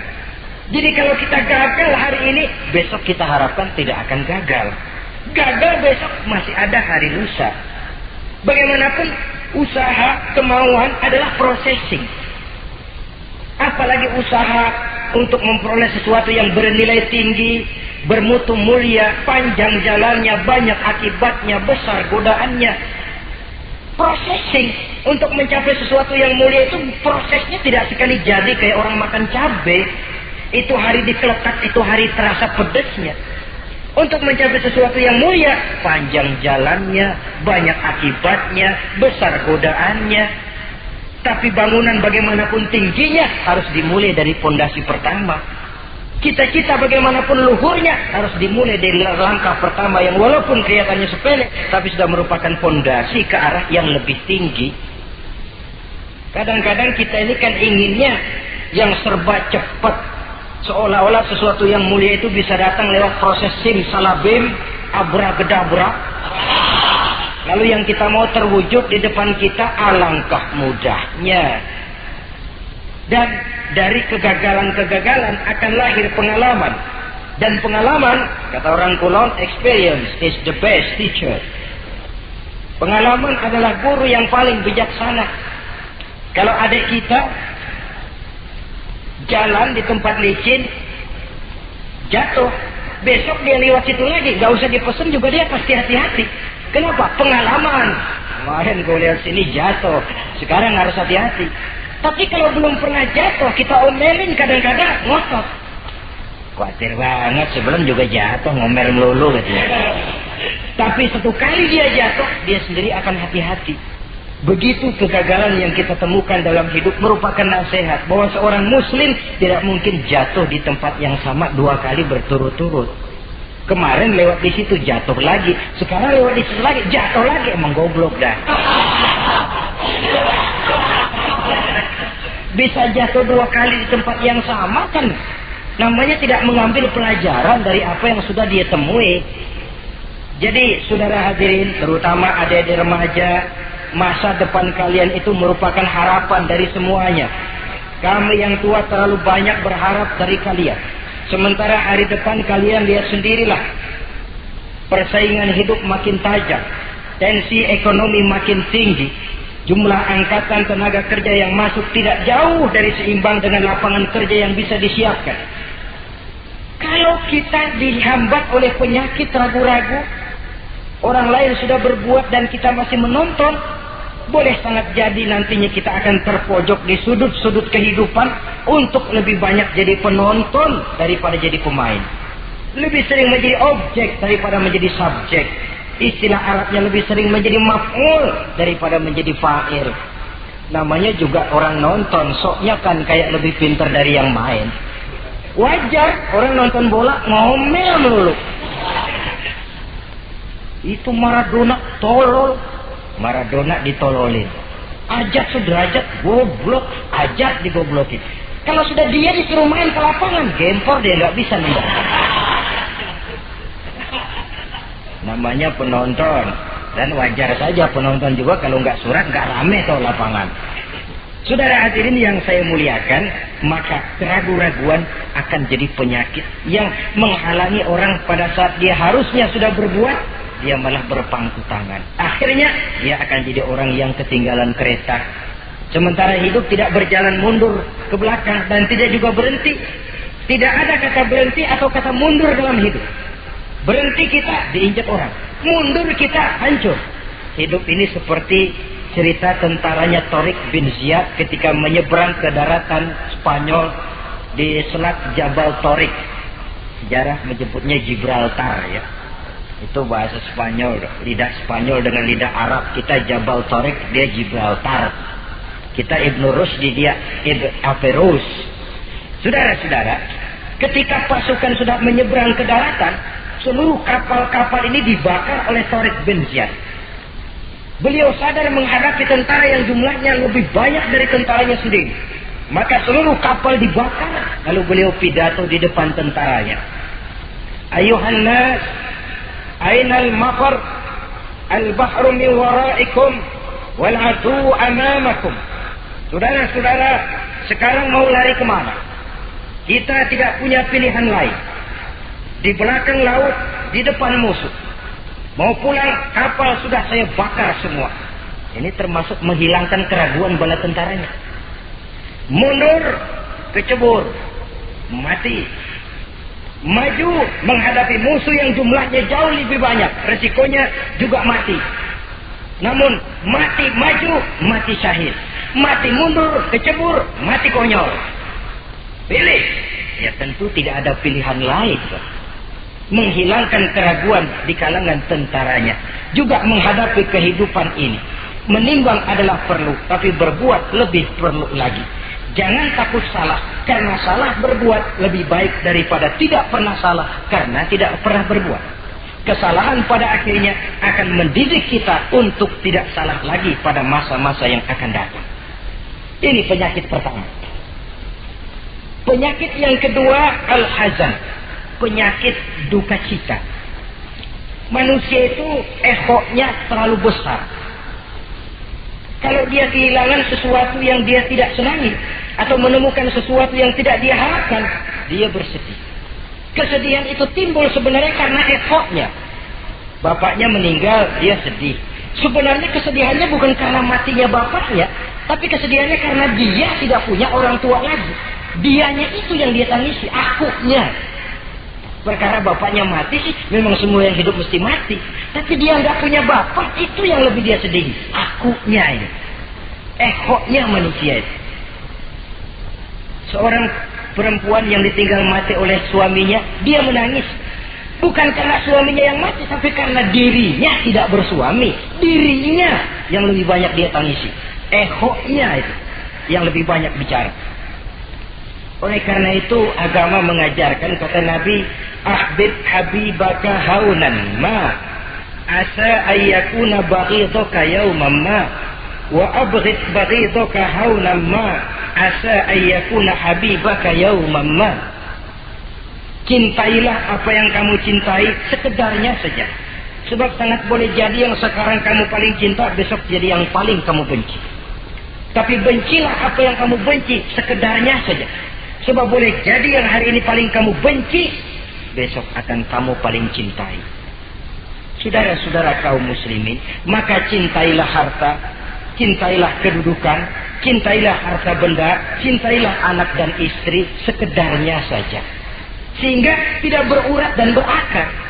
Jadi kalau kita gagal hari ini, besok kita harapkan tidak akan gagal. Gagal besok masih ada hari lusa. Bagaimanapun usaha, kemauan adalah processing. Apalagi usaha untuk memperoleh sesuatu yang bernilai tinggi, bermutu mulia, panjang jalannya, banyak akibatnya, besar godaannya. Processing untuk mencapai sesuatu yang mulia itu prosesnya tidak sekali jadi kayak orang makan cabai. Itu hari dikeletak, itu hari terasa pedesnya. Untuk mencapai sesuatu yang mulia, panjang jalannya, banyak akibatnya, besar godaannya. Tapi bangunan bagaimanapun tingginya harus dimulai dari pondasi pertama. Cita-cita bagaimanapun luhurnya harus dimulai dari langkah pertama yang walaupun kelihatannya sepele, tapi sudah merupakan pondasi ke arah yang lebih tinggi. Kadang-kadang kita ini kan inginnya yang serba cepat, seolah-olah sesuatu yang mulia itu bisa datang lewat proses simsalabim, abracadabra. Lalu yang kita mau terwujud di depan kita, alangkah mudahnya. Dan dari kegagalan-kegagalan akan lahir pengalaman. Dan pengalaman, kata orang kulon, experience is the best teacher. Pengalaman adalah guru yang paling bijaksana. Kalau adik kita jalan di tempat licin, jatuh, besok dia lewat situ lagi, gak usah dipesan juga dia pasti hati-hati. Kenapa? Pengalaman. Kemarin gue lihat sini jatuh, sekarang harus hati-hati. Tapi kalau belum pernah jatuh, kita omelin kadang-kadang ngotot. Khawatir banget, sebelum juga jatuh, ngomel melulu gitu. Tapi satu kali dia jatuh, dia sendiri akan hati-hati. Begitu kegagalan yang kita temukan dalam hidup merupakan nasihat bahwa seorang muslim tidak mungkin jatuh di tempat yang sama 2 kali berturut-turut. Kemarin lewat di situ jatuh lagi, sekarang lewat di situ lagi jatuh lagi, emang goblok dah. Bisa jatuh 2 kali di tempat yang sama kan namanya tidak mengambil pelajaran dari apa yang sudah dia temui. Jadi saudara hadirin, terutama adik-adik remaja, masa depan kalian itu merupakan harapan dari semuanya. Kami yang tua terlalu banyak berharap dari kalian. Sementara hari depan kalian lihat sendirilah, persaingan hidup makin tajam, tensi ekonomi makin tinggi, jumlah angkatan tenaga kerja yang masuk tidak jauh dari seimbang dengan lapangan kerja yang bisa disiapkan. Kalau kita dihambat oleh penyakit ragu-ragu, orang lain sudah berbuat dan kita masih menonton, boleh sangat jadi nantinya kita akan terpojok di sudut-sudut kehidupan untuk lebih banyak jadi penonton daripada jadi pemain. Lebih sering menjadi objek daripada menjadi subjek. Istilah Arabnya lebih sering menjadi maf'ul daripada menjadi fa'il. Namanya juga orang nonton, soknya kan kayak lebih pintar dari yang main. Wajar orang nonton bola ngomel melulu. Itu Maradona tolol. Maradona ditololin. Ajak sederajat, goblok, ajak digoblokin. Kalau sudah dia disuruh main ke lapangan, gempor dia nggak bisa nembak. Namanya penonton, dan wajar saja penonton juga kalau nggak surat nggak rame tuh lapangan. Saudara hadirin yang saya muliakan, maka keraguan-raguan akan jadi penyakit yang menghalangi orang pada saat dia harusnya sudah berbuat, dia malah berpangku tangan. Akhirnya dia akan jadi orang yang ketinggalan kereta. Sementara hidup tidak berjalan mundur ke belakang dan tidak juga berhenti. Tidak ada kata berhenti atau kata mundur dalam hidup. Berhenti kita diinjak orang, mundur kita hancur. Hidup ini seperti cerita tentaranya Tariq bin Ziyad ketika menyeberang ke daratan Spanyol di selat Jabal Tariq. Sejarah menyebutnya Gibraltar ya. Itu bahasa Spanyol, lidah Spanyol dengan lidah Arab. Kita Jabal Tariq, dia Gibraltar. Kita Ibnu Rusdi, dia Averroes. Saudara-saudara, ketika pasukan sudah menyeberang ke daratan, seluruh kapal-kapal ini dibakar oleh Tariq bin Ziyad. Beliau sadar menghadapi tentara yang jumlahnya lebih banyak dari tentaranya sendiri. Maka seluruh kapal dibakar. Lalu beliau pidato di depan tentaranya. Ayuhan nas, ainal mafar, al-bahru min waraikum, wal adu amamakum. Saudara-saudara, sekarang mau lari kemana? Kita tidak punya pilihan lain. Di belakang laut, di depan musuh. Mau pulang, kapal sudah saya bakar semua. Ini termasuk menghilangkan keraguan bala tentaranya. Mundur, kecebur, mati. Maju menghadapi musuh yang jumlahnya jauh lebih banyak, resikonya juga mati. Namun mati maju, mati syahid. Mati mundur, kecebur, mati konyol. Pilih. Ya tentu tidak ada pilihan lain. Menghilangkan keraguan di kalangan tentaranya. Juga menghadapi kehidupan ini. Menimbang adalah perlu, tapi berbuat lebih perlu lagi. Jangan takut salah, karena salah berbuat lebih baik daripada tidak pernah salah, karena tidak pernah berbuat. Kesalahan pada akhirnya akan mendidik kita untuk tidak salah lagi pada masa-masa yang akan datang. Ini penyakit pertama. Penyakit yang kedua, al-hazan. Penyakit duka cita. Manusia itu egonya terlalu besar. Kalau dia kehilangan sesuatu yang dia tidak senangi, atau menemukan sesuatu yang tidak dia harapkan, dia bersedih. Kesedihan itu timbul sebenarnya karena egonya. Bapaknya meninggal, dia sedih. Sebenarnya kesedihannya bukan karena matinya bapaknya, tapi kesedihannya karena dia tidak punya orang tua lagi. Dianya itu yang dia tangisi, akunya. Perkara bapaknya mati sih, memang semua yang hidup mesti mati. Tapi dia nggak punya bapak, itu yang lebih dia sedih. Akunya ini. Egonya manusia itu. Seorang perempuan yang ditinggal mati oleh suaminya, dia menangis. Bukan karena suaminya yang mati, tapi karena dirinya tidak bersuami. Dirinya yang lebih banyak dia tangisi. Egonya itu yang lebih banyak bicara. Oleh karena itu agama mengajarkan, kata Nabi, ahbib habibaka haunan ma asa ayyakuna baghidaka yawman ma wa abghid baghidaka haunan ma asa ayyakuna habibaka yawman ma. Cintailah apa yang kamu cintai sekedarnya saja, sebab sangat boleh jadi yang sekarang kamu paling cinta besok jadi yang paling kamu benci. Tapi bencilah apa yang kamu benci sekedarnya saja, sebab boleh jadi yang hari ini paling kamu benci besok akan kamu paling cintai. Saudara-saudara kaum muslimin, maka cintailah harta, cintailah kedudukan, cintailah harta benda, cintailah anak dan istri sekedarnya saja, sehingga tidak berurat dan berakar.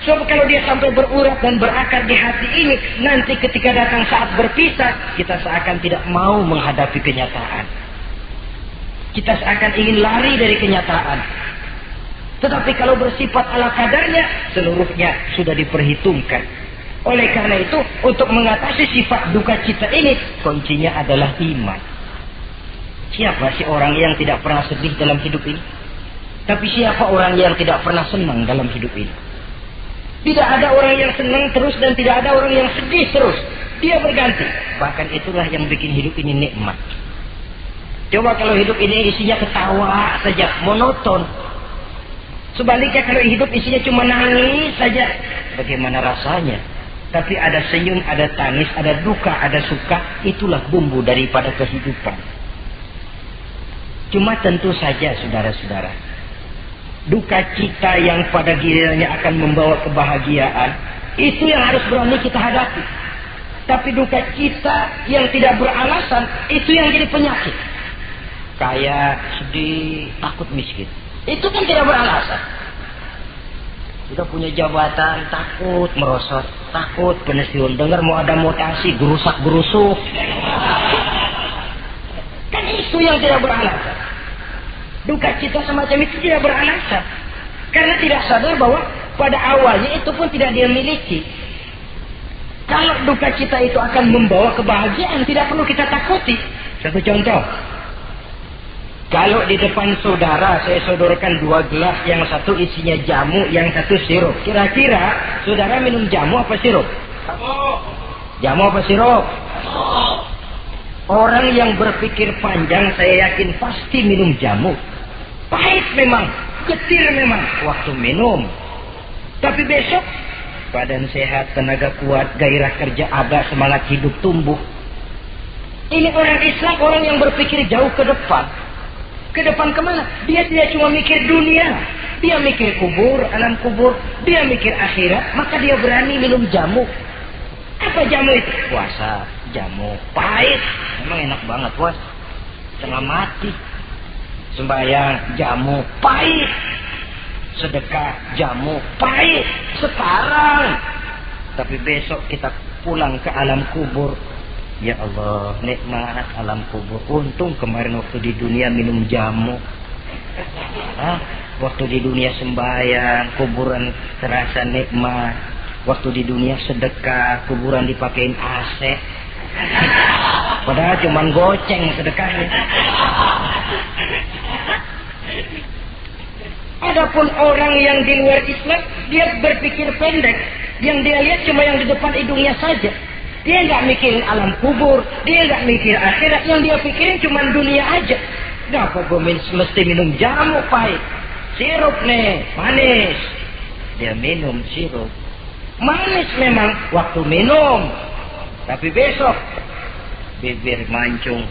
Sebab kalau dia sampai berurat dan berakar di hati ini, nanti ketika datang saat berpisah, kita seakan tidak mau menghadapi kenyataan. Kita seakan ingin lari dari kenyataan. Tetapi kalau bersifat ala kadarnya, seluruhnya sudah diperhitungkan. Oleh karena itu, untuk mengatasi sifat duka cita ini, kuncinya adalah iman. Siapa sih orang yang tidak pernah sedih dalam hidup ini? Tapi siapa orang yang tidak pernah senang dalam hidup ini? Tidak ada orang yang senang terus dan tidak ada orang yang sedih terus. Dia berganti. Bahkan itulah yang bikin hidup ini nikmat. Coba kalau hidup ini isinya ketawa saja, monoton. Sebaliknya kalau hidup isinya cuma nangis saja, bagaimana rasanya? Tapi ada senyum, ada tangis, ada duka, ada suka. Itulah bumbu daripada kehidupan. Cuma tentu saja saudara-saudara, duka cita yang pada gilirannya akan membawa kebahagiaan, itu yang harus berani kita hadapi. Tapi duka cita yang tidak beralasan, itu yang jadi penyakit. Kaya, sedih, takut miskin, itu kan tidak beralasan. Kita punya jabatan, takut merosot, takut pensiun, dengar mau ada mutasi, gerusak-gerusuk. Kan itu yang tidak beralasan. Duka cita semacam itu tidak beralasan, karena tidak sadar bahwa pada awalnya itu pun tidak dia miliki. Kalau duka cita itu akan membawa kebahagiaan, tidak perlu kita takuti. Satu contoh. Kalau di depan saudara saya sodorkan 2 gelas, yang satu isinya jamu, yang satu sirup. Kira-kira saudara minum jamu apa sirup? Jamu apa sirup? Orang yang berpikir panjang saya yakin pasti minum jamu. Pahit memang, getir memang waktu minum. Tapi besok badan sehat, tenaga kuat, gairah kerja ada, semangat hidup tumbuh. Ini orang Islam, orang yang berpikir jauh ke depan. Ke depan kemana? Dia tidak cuma mikir dunia. Dia mikir kubur, alam kubur. Dia mikir akhirat. Maka dia berani minum jamu. Apa jamu itu? Puasa, jamu. Pahit. Memang enak banget puas. Tengah mati. Sembahyang, jamu. Pahit. Sedekah, jamu. Pahit. Sekarang. Tapi besok kita pulang ke alam kubur. Ya Allah, nikmat alam kubur. Untung kemarin waktu di dunia minum jamu. Waktu di dunia sembahyang, kuburan terasa nikmat. Waktu di dunia sedekah, kuburan dipakein AC. Padahal cuman goceng sedekahnya. Adapun orang yang di luar Islam, dia berpikir pendek. Yang dia lihat cuma yang di depan hidungnya saja. Dia nggak mikirin alam kubur, dia nggak mikir akhirat, yang dia pikirin cuma dunia aja. Kenapa gue mesti minum jamu pahit? Sirup nih, manis. Dia minum sirup. Manis memang waktu minum. Tapi besok, bibir mancung,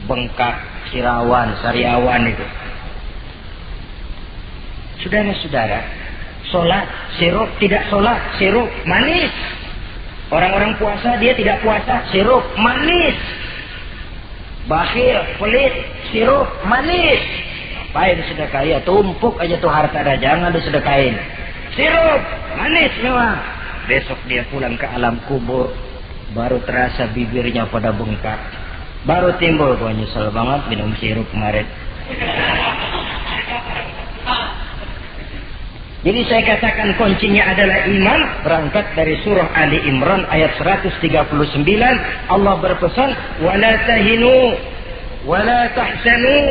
bengkak, sariawan itu. Saudara-saudara, sholat, sirup, tidak sholat, sirup, manis. Orang-orang puasa dia tidak puasa, sirup manis. Bakhil, pelit, sirup manis. Apain sedekah? Ya tumpuk aja tuh harta dah, jangan disedekahin. Sirup manis memang. Besok dia pulang ke alam kubur, baru terasa bibirnya pada bengkak. Baru timbul, gua nyesel banget minum sirup kemarin. Jadi saya katakan kuncinya adalah iman. Berangkat dari surah Ali Imran ayat 139. Allah berpesan, وَلَا تَهِنُوا وَلَا تَحْزَنُوا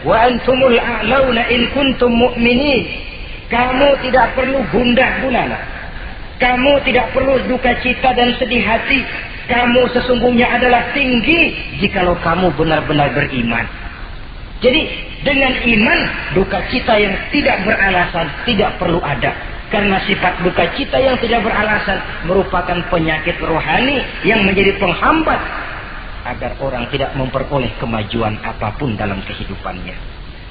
وَأَنْتُمُ الْأَعْلَوْنَ إِنْ كُنْتُمْ مُؤْمِنِينَ. Kamu tidak perlu gundah gulana. Kamu tidak perlu duka cita dan sedih hati. Kamu sesungguhnya adalah tinggi jikalau kamu benar-benar beriman. Jadi dengan iman, duka cita yang tidak beralasan tidak perlu ada. Karena sifat duka cita yang tidak beralasan merupakan penyakit rohani yang menjadi penghambat agar orang tidak memperoleh kemajuan apapun dalam kehidupannya.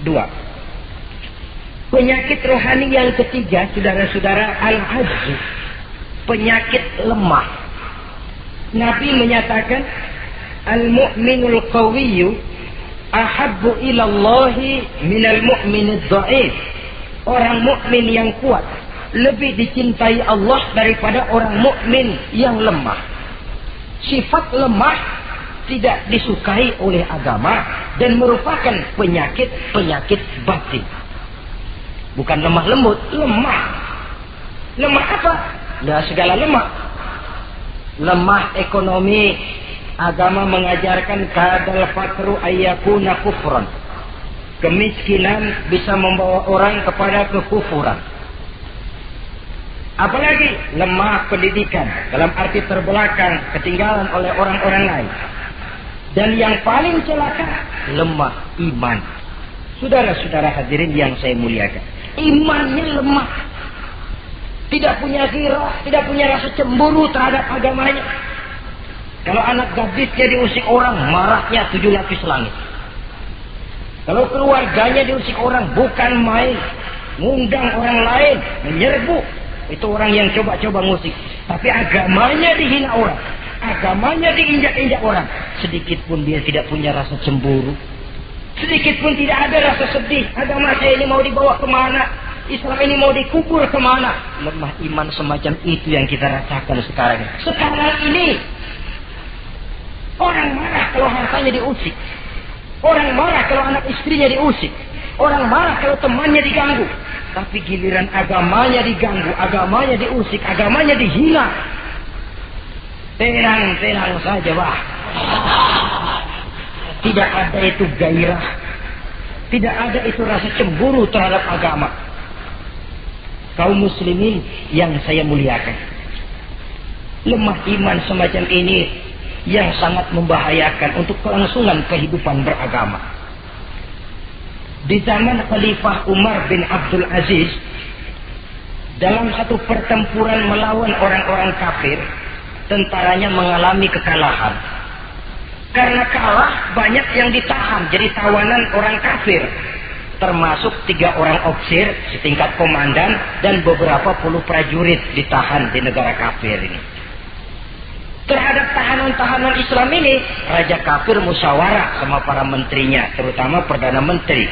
2. Penyakit rohani yang ketiga, saudara-saudara, al-ajzu. Penyakit lemah. Nabi menyatakan, al-mu'minul qawiyyu ahabbu ilallahi minal mu'minid dha'if. Orang mukmin yang kuat lebih dicintai Allah daripada orang mukmin yang lemah. Sifat lemah tidak disukai oleh agama dan merupakan penyakit batin. Bukan lemah lembut, lemah. Lemah apa? Nah, segala lemah. Lemah ekonomi. Agama mengajarkan kadal fakru ayyakuna kufran. Kemiskinan bisa membawa orang kepada kekufuran. Apalagi lemah pendidikan, dalam arti terbelakang, ketinggalan oleh orang-orang lain. Dan yang paling celaka, lemah iman. Saudara-saudara hadirin yang saya muliakan, imannya lemah. Tidak punya ghirah, tidak punya rasa cemburu terhadap agamanya. Kalau anak gadisnya diusik orang, marahnya 7 lapis langit. Kalau keluarganya diusik orang, bukan main. Ngundang orang lain, menyerbu. Itu orang yang coba-coba ngusik. Tapi agamanya dihina orang. Agamanya diinjak-injak orang. Sedikit pun dia tidak punya rasa cemburu. Sedikit pun tidak ada rasa sedih. Agama saya ini mau dibawa kemana? Islam ini mau dikubur kemana? Lemah iman semacam itu yang kita rasakan sekarang. Sekarang ini orang marah kalau hartanya diusik. Orang marah kalau anak istrinya diusik. Orang marah kalau temannya diganggu. Tapi giliran agamanya diganggu, agamanya diusik, agamanya dihina. Tenang saja, Bah. Tidak ada itu gairah, tidak ada itu rasa cemburu terhadap agama. Kaum muslimin yang saya muliakan, lemah iman semacam ini yang sangat membahayakan untuk kelangsungan kehidupan beragama. Di zaman Khalifah Umar bin Abdul Aziz, dalam satu pertempuran melawan orang-orang kafir, tentaranya mengalami kekalahan. Karena kalah, banyak yang ditahan jadi tawanan orang kafir, termasuk 3 orang ofisir setingkat komandan dan beberapa puluh prajurit ditahan di negara kafir ini. Terhadap tahanan-tahanan Islam ini, raja kafir musyawarah sama para menterinya, terutama Perdana Menteri.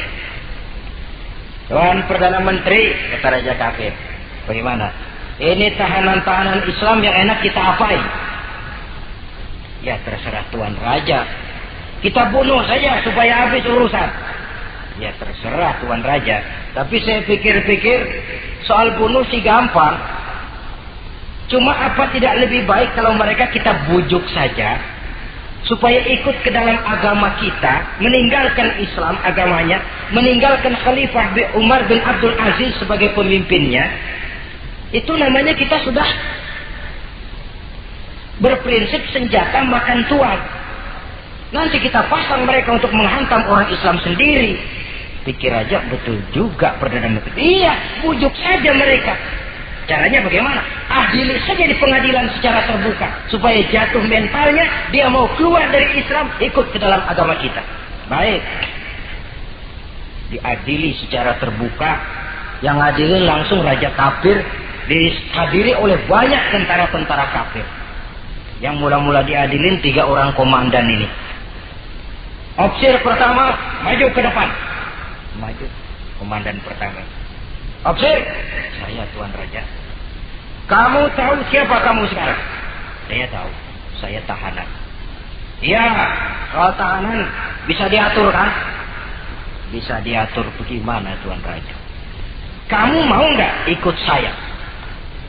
Tuan Perdana Menteri, kata raja kafir, bagaimana? Ini tahanan-tahanan Islam yang enak kita apain? Ya terserah Tuan Raja, kita bunuh saja supaya habis urusan. Ya terserah Tuan Raja, tapi saya pikir-pikir soal bunuh sih gampang. Cuma apa tidak lebih baik kalau mereka kita bujuk saja supaya ikut ke dalam agama kita, meninggalkan Islam agamanya, meninggalkan Khalifah Umar bin Abdul Aziz sebagai pemimpinnya. Itu namanya kita sudah berprinsip senjata makan tuan. Nanti kita pasang mereka untuk menghantam orang Islam sendiri. Pikir aja, betul juga Perdana Menteri. Iya, bujuk saja mereka. Caranya bagaimana? Adili saja di pengadilan secara terbuka, supaya jatuh mentalnya, dia mau keluar dari Islam, ikut ke dalam agama kita. Baik, diadili secara terbuka. Yang adilin langsung raja kafir, dihadiri oleh banyak tentara-tentara kafir. Yang mula-mula diadilin 3 orang komandan ini. Ofisir pertama maju ke depan. Maju komandan pertama. Ofisir, saya Tuan Raja. Kamu tahu siapa kamu sekarang? Saya tahu, saya tahanan. Iya, kalau tahanan bisa diatur kan? Bisa diatur bagaimana Tuan Raja? Kamu mau nggak ikut saya?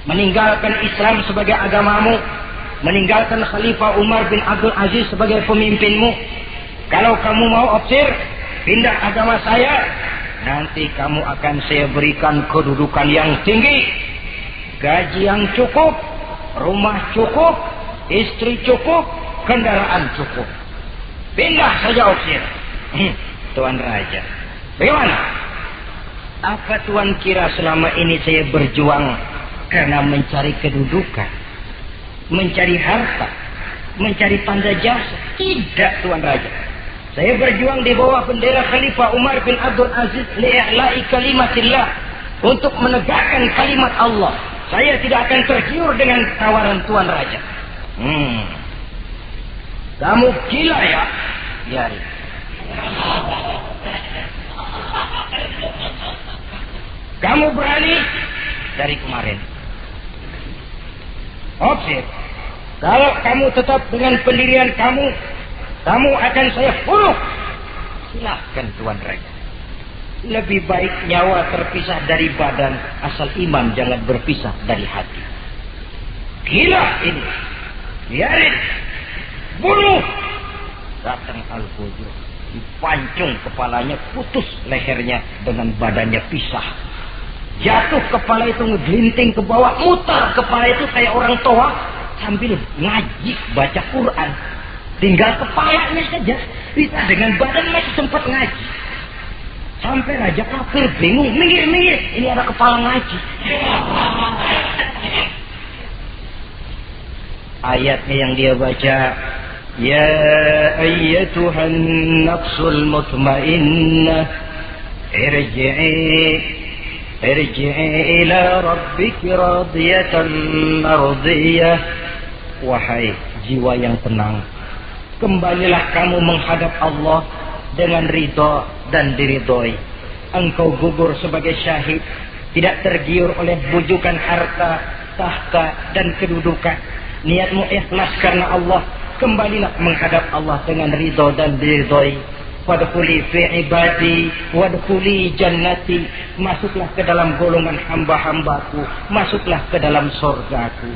Meninggalkan Islam sebagai agamamu, meninggalkan Khalifah Umar bin Abdul Aziz sebagai pemimpinmu. Kalau kamu mau ofisir, pindah agama saya, nanti kamu akan saya berikan kedudukan yang tinggi, gaji yang cukup, rumah cukup, istri cukup, kendaraan cukup. Pindah saja ofisir. Tuan Raja, bagaimana? Apa Tuan kira selama ini saya berjuang karena mencari kedudukan, mencari harta, mencari tanda jasa? Tidak Tuan Raja. Saya berjuang di bawah bendera Khalifah Umar bin Abdul Aziz li'i'la'i kalimatillah, untuk menegakkan kalimat Allah. Saya tidak akan tergiur dengan tawaran Tuan Raja. Kamu gila ya? Ya. Kamu berani dari kemarin. Ofisir, kalau kamu tetap dengan pendirian kamu, kamu akan saya bunuh. Silahkan Tuan Raja. Lebih baik nyawa terpisah dari badan, asal iman jangan berpisah dari hati. Gila ini. Biarin. Bunuh. Datang Al-Fujur, dipancung kepalanya, putus lehernya dengan badannya pisah. Jatuh kepala itu ngegelinting ke bawah, mutar kepala itu kayak orang tua sambil ngaji baca Quran. Tinggal kepalanya saja, bisa dengan badan masih sempat ngaji. Sampai raja kafir bingung, minggir, ini ada kepala ngaji. Ayatnya yang dia baca, ya ayyatuhan nafsul mutmainnah, irji'i ila rabbiki radiyatan mardiyah. Wahai jiwa yang tenang, kembalilah kamu menghadap Allah dengan ridha dan diridhoi. Engkau gugur sebagai syahid, tidak tergiur oleh bujukan harta, tahta dan kedudukan. Niatmu ikhlas karena Allah, kembalilah menghadap Allah dengan ridha dan diridhoi. Wadkhuli fi ibadi wadkhuli jannati, masuklah ke dalam golongan hamba-hambaku, masuklah ke dalam surgaku.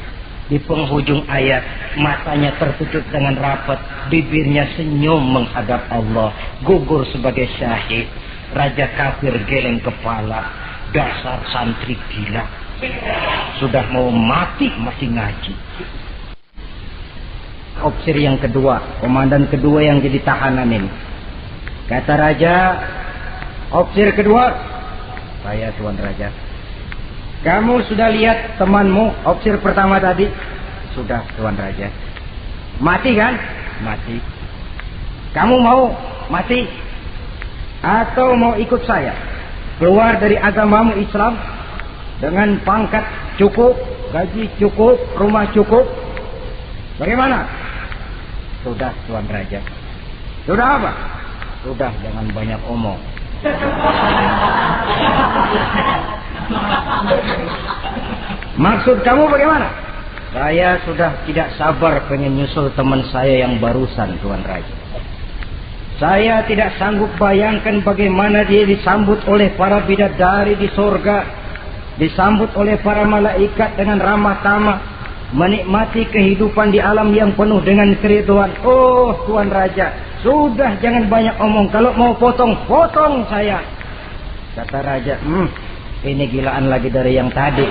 Di penghujung ayat, matanya tertutup dengan rapat, bibirnya senyum menghadap Allah, gugur sebagai syahid. Raja kafir geleng kepala, dasar santri gila. Sudah mau mati masih ngaji. Opsir yang kedua, komandan kedua yang jadi tahanan ini. Kata raja, opsir kedua, saya Tuan Raja. Kamu sudah lihat temanmu, opsir pertama tadi? Sudah Tuan Raja. Mati kan? Mati. Kamu mau mati? Atau mau ikut saya? Keluar dari agamamu Islam dengan pangkat cukup, gaji cukup, rumah cukup. Bagaimana? Sudah Tuan Raja. Sudah apa? Sudah, jangan banyak omong. Maksud kamu bagaimana? Saya sudah tidak sabar pengen nyusul teman saya yang barusan Tuan Raja. Saya tidak sanggup bayangkan bagaimana dia disambut oleh para bidadari di sorga, disambut oleh para malaikat dengan ramah tamah, menikmati kehidupan di alam yang penuh dengan keriduan. Oh Tuan Raja, sudah jangan banyak omong. Kalau mau potong, potong saya. Kata Raja, ini gilaan lagi dari yang tadi.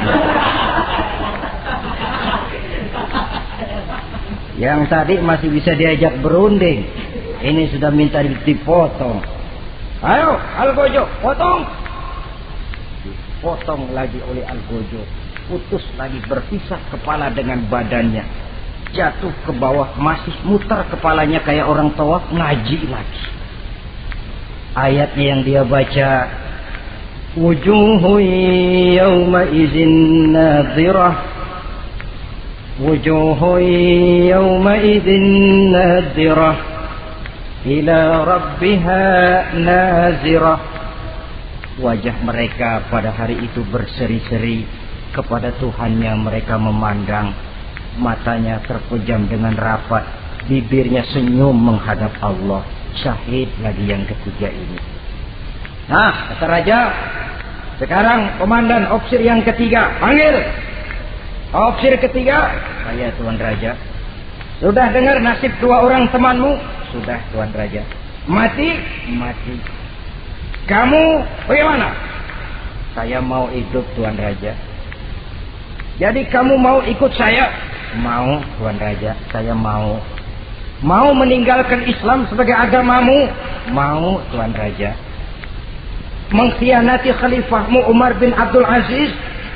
Yang tadi masih bisa diajak berunding. Ini sudah minta dipotong. Ayo, Algojo, potong. Dipotong lagi oleh Algojo. Putus lagi, berpisah kepala dengan badannya. Jatuh ke bawah, masih muter kepalanya kayak orang tawaf, ngaji lagi. Ayatnya yang dia baca, wujuhu yawma izin nadhirah, wujuhu yawma izin nadhirah, ila rabbiha nazirah. Wajah mereka pada hari itu berseri-seri, kepada Tuhannya mereka memandang, matanya terpejam dengan rapat, bibirnya senyum menghadap Allah. Syahid lagi yang ketiga ini. Nah, kata Raja, sekarang komandan opsir yang ketiga, panggil. Opsir ketiga, saya Tuan Raja. Sudah dengar nasib dua orang temanmu? Sudah Tuan Raja. Mati? Mati. Kamu bagaimana? Saya mau hidup Tuan Raja. Jadi kamu mau ikut saya? Mau Tuan Raja, saya mau. Mau meninggalkan Islam sebagai agamamu? Mau Tuan Raja. Mengkhianati khalifahmu Umar bin Abdul Aziz?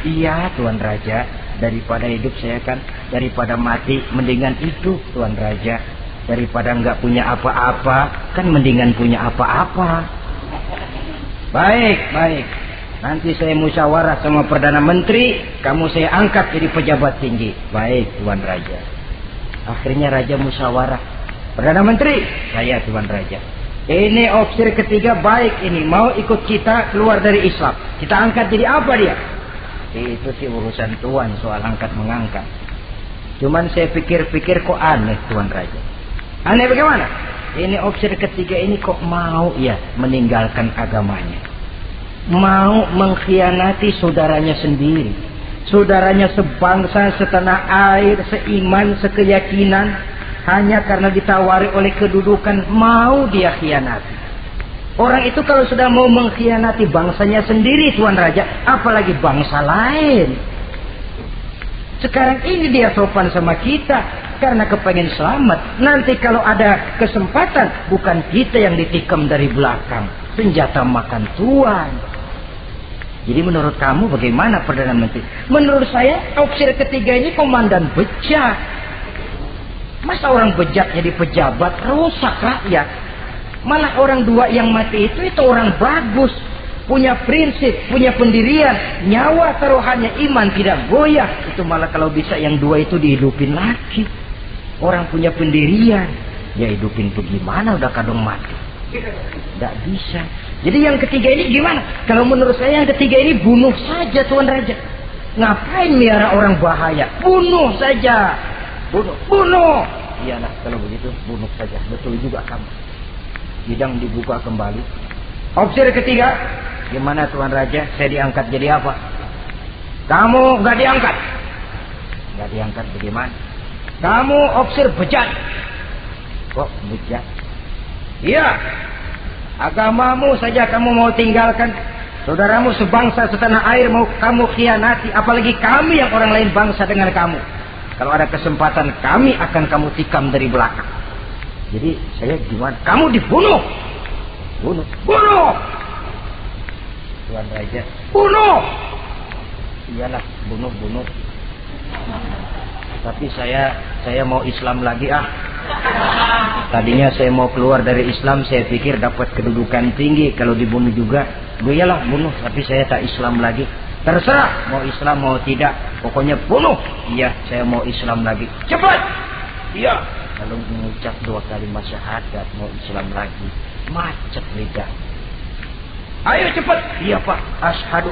Iya Tuan Raja. Daripada hidup saya kan, daripada mati mendingan hidup Tuan Raja. Daripada nggak punya apa-apa, kan mendingan punya apa-apa. Baik, baik. Nanti saya musyawarah sama Perdana Menteri, kamu saya angkat jadi pejabat tinggi. Baik Tuan Raja. Akhirnya Raja musyawarah. Perdana Menteri, saya Tuan Raja. Ini opsir ketiga baik ini, mau ikut kita keluar dari Islam. Kita angkat jadi apa dia? Itu sih urusan Tuan soal angkat mengangkat. Cuman saya pikir-pikir kok aneh Tuan Raja. Aneh bagaimana? Ini opsir ketiga ini kok mau ya meninggalkan agamanya. Mau mengkhianati saudaranya sendiri. Saudaranya sebangsa, setanah air, seiman, sekeyakinan. Hanya karena ditawari oleh kedudukan, mau dia khianati. Orang itu kalau sudah mau mengkhianati bangsanya sendiri Tuan Raja, apalagi bangsa lain. Sekarang ini dia sopan sama kita karena kepengen selamat. Nanti kalau ada kesempatan, bukan kita yang ditikam dari belakang. Senjata makan Tuan. Jadi menurut kamu bagaimana Perdana Menteri? Menurut saya opsir ketiga ini komandan bejat. Masa orang bejat jadi pejabat, rusak rakyat. Malah orang dua yang mati itu orang bagus. Punya prinsip, punya pendirian. Nyawa taruhannya iman tidak goyah. Itu malah kalau bisa yang dua itu dihidupin lagi. Orang punya pendirian. Ya hidupin tuh gimana udah kadung mati. Tidak bisa. Jadi yang ketiga ini gimana? Kalau menurut saya yang ketiga ini bunuh saja Tuan Raja. Ngapain miara orang bahaya? Bunuh saja. Bunuh. Iyalah kalau begitu bunuh saja. Betul juga kamu. Bidang dibuka kembali. Opsir ketiga, gimana Tuan Raja? Saya diangkat jadi apa? Kamu nggak diangkat. Nggak diangkat bagaimana? Kamu opsir bejat. Kok bejat? Iya. Agamamu saja kamu mau tinggalkan. Saudaramu sebangsa setanah air mau kamu khianati. Apalagi kami yang orang lain bangsa dengan kamu. Kalau ada kesempatan kami akan kamu tikam dari belakang. Jadi saya gimana? Kamu dibunuh. Bunuh. Tuan Raja. Bunuh. Iyalah, bunuh. Tapi saya mau Islam lagi Tadinya saya mau keluar dari Islam, saya pikir dapat kedudukan tinggi kalau dibunuh juga. Iyalah bunuh, tapi saya tak Islam lagi. Terserah mau Islam mau tidak, pokoknya bunuh. Iya, saya mau Islam lagi. Cepat. Iya. Kalau mengucap 2 kalimat syahadat mau Islam lagi, macet lidah. Ayo cepat. Iya Pak. Asyhadu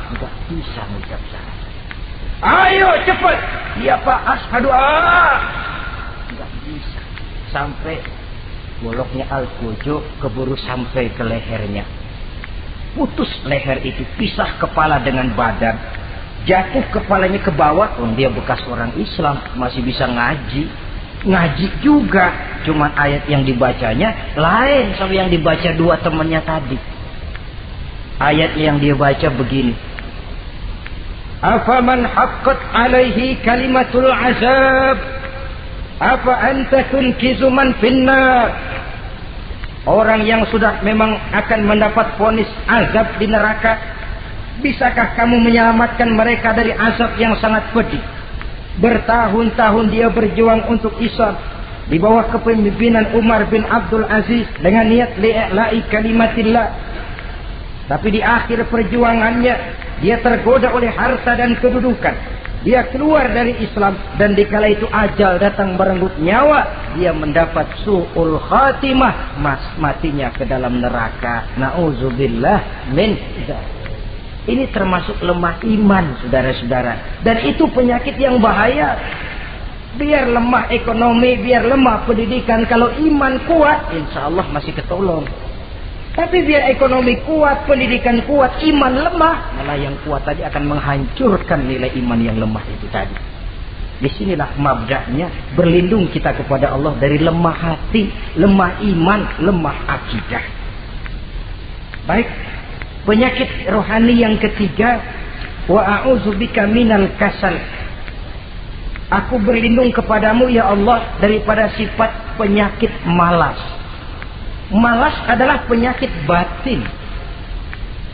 Enggak bisa mengucap syahadat. Ayo cepat. Iya Pak. Asyhadu Enggak bisa. Sampai goloknya al-fujo keburu sampai ke lehernya. Putus leher itu, pisah kepala dengan badan. Jatuh kepalanya ke bawah. Dia bekas orang Islam, masih bisa ngaji. Ngaji juga, cuman ayat yang dibacanya lain sama yang dibaca 2 temannya tadi. Ayat yang dia baca begini. Afaman haqqat alaihi kalimatul azab afa anta tunkizu man finnar. Orang yang sudah memang akan mendapat vonis azab di neraka, bisakah kamu menyelamatkan mereka dari azab yang sangat pedih? Bertahun-tahun dia berjuang untuk Islam di bawah kepemimpinan Umar bin Abdul Aziz dengan niat li'la'i kalimatillah. Tapi di akhir perjuangannya dia tergoda oleh harta dan kedudukan. Dia keluar dari Islam dan dikala itu ajal datang merenggut nyawa, dia mendapat su'ul khatimah, matinya ke dalam neraka. Na'udzubillah min dzalik. Ini termasuk lemah iman, saudara-saudara. Dan itu penyakit yang bahaya. Biar lemah ekonomi, biar lemah pendidikan, kalau iman kuat, insya Allah masih ketolong. Tapi biar ekonomi kuat, pendidikan kuat, iman lemah, malah yang kuat tadi akan menghancurkan nilai iman yang lemah itu tadi. Disinilah mabda'nya, berlindung kita kepada Allah dari lemah hati, lemah iman, lemah akidah. Baik. Penyakit rohani yang ketiga, wa a'udzubika minal kasal. Aku berlindung kepadamu ya Allah daripada sifat penyakit malas. Malas adalah penyakit batin.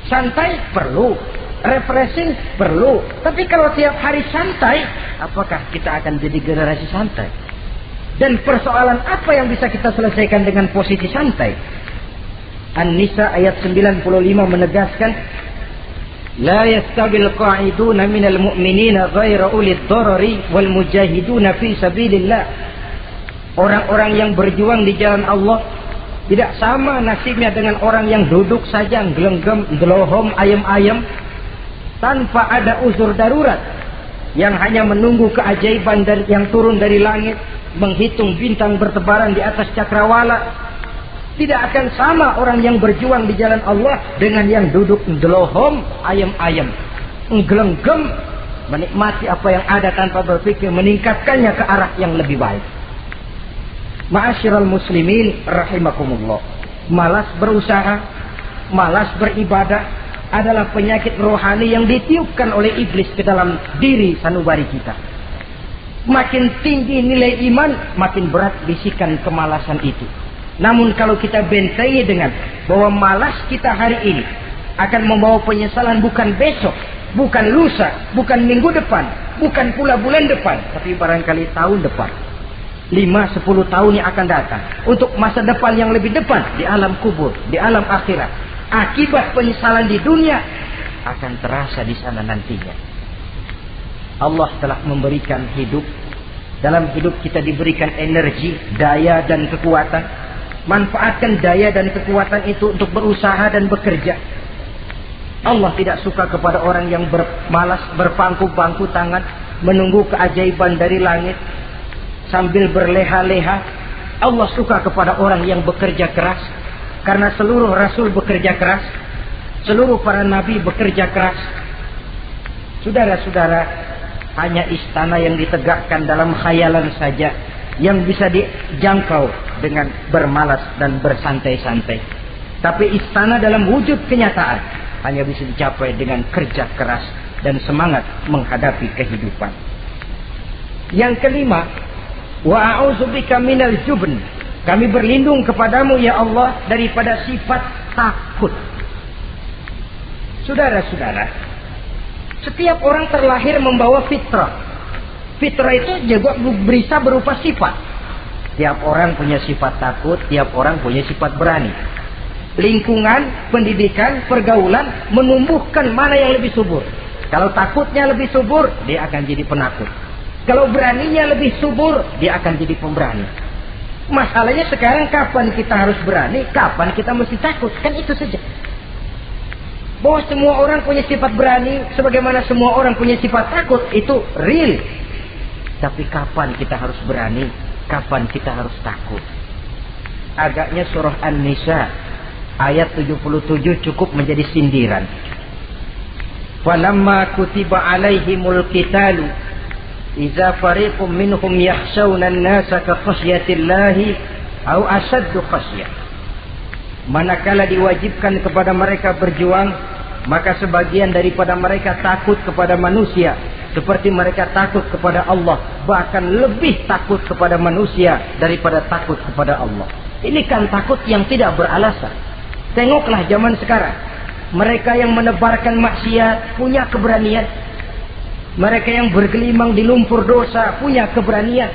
Santai perlu, refreshing perlu. Tapi kalau tiap hari santai, apakah kita akan jadi generasi santai? Dan persoalan apa yang bisa kita selesaikan dengan posisi santai? An-Nisa ayat 95 menegaskan, la yastabil qa'iduna minal mu'minina ghaira ulid darari wal mujahiduna fi sabilillah. Orang-orang yang berjuang di jalan Allah tidak sama nasibnya dengan orang yang duduk saja gelenggam, delohom, ayam-ayam tanpa ada uzur darurat, yang hanya menunggu keajaiban yang turun dari langit, menghitung bintang bertebaran di atas cakrawala. Tidak akan sama orang yang berjuang di jalan Allah dengan yang duduk delohom, ayam-ayam, gelenggam, menikmati apa yang ada tanpa berpikir meningkatkannya ke arah yang lebih baik. Ma'asyiral muslimin rahimakumullah. Malas berusaha, malas beribadah adalah penyakit rohani yang ditiupkan oleh iblis ke dalam diri sanubari kita. Makin tinggi nilai iman, makin berat bisikan kemalasan itu. Namun kalau kita bentengi dengan bahwa malas kita hari ini akan membawa penyesalan bukan besok, bukan lusa, bukan minggu depan, bukan pula bulan depan, tapi barangkali tahun depan, 5-10 tahun yang akan datang, untuk masa depan yang lebih depan di alam kubur, di alam akhirat. Akibat penyesalan di dunia akan terasa di sana nantinya. Allah telah memberikan hidup. Dalam hidup kita diberikan energi, daya dan kekuatan. Manfaatkan daya dan kekuatan itu untuk berusaha dan bekerja. Allah tidak suka kepada orang yang malas berpangku-pangku tangan menunggu keajaiban dari langit sambil berleha-leha. Allah suka kepada orang yang bekerja keras, karena seluruh rasul bekerja keras, seluruh para nabi bekerja keras. Saudara-saudara, hanya istana yang ditegakkan dalam khayalan saja, yang bisa dijangkau dengan bermalas dan bersantai-santai. Tapi istana dalam wujud kenyataan hanya bisa dicapai dengan kerja keras dan semangat menghadapi kehidupan. Yang kelima, wa a'udzubika minal jubn. Kami berlindung kepadamu ya Allah daripada sifat takut. Saudara-saudara, setiap orang terlahir membawa fitrah. Fitrah itu juga bisa berupa sifat. Tiap orang punya sifat takut, tiap orang punya sifat berani. Lingkungan, pendidikan, pergaulan menumbuhkan mana yang lebih subur. Kalau takutnya lebih subur, dia akan jadi penakut. Kalau beraninya lebih subur, dia akan jadi pemberani. Masalahnya sekarang kapan kita harus berani, kapan kita mesti takut, kan itu saja. Bahwa semua orang punya sifat berani, sebagaimana semua orang punya sifat takut, itu real. Tapi kapan kita harus berani, kapan kita harus takut? Agaknya surah An-Nisa ayat 77 cukup menjadi sindiran. Falamma kutiba alaihimul qitalu idza fariqum minhum yakhshawna an-nasa ka khasyatillahi aw ashaddu khasyah. Manakala diwajibkan kepada mereka berjuang, maka sebagian daripada mereka takut kepada manusia seperti mereka takut kepada Allah, bahkan lebih takut kepada manusia daripada takut kepada Allah. Ini kan takut yang tidak beralasan. Tengoklah zaman sekarang, mereka yang menebarkan maksiat punya keberanian, mereka yang bergelimang di lumpur dosa punya keberanian,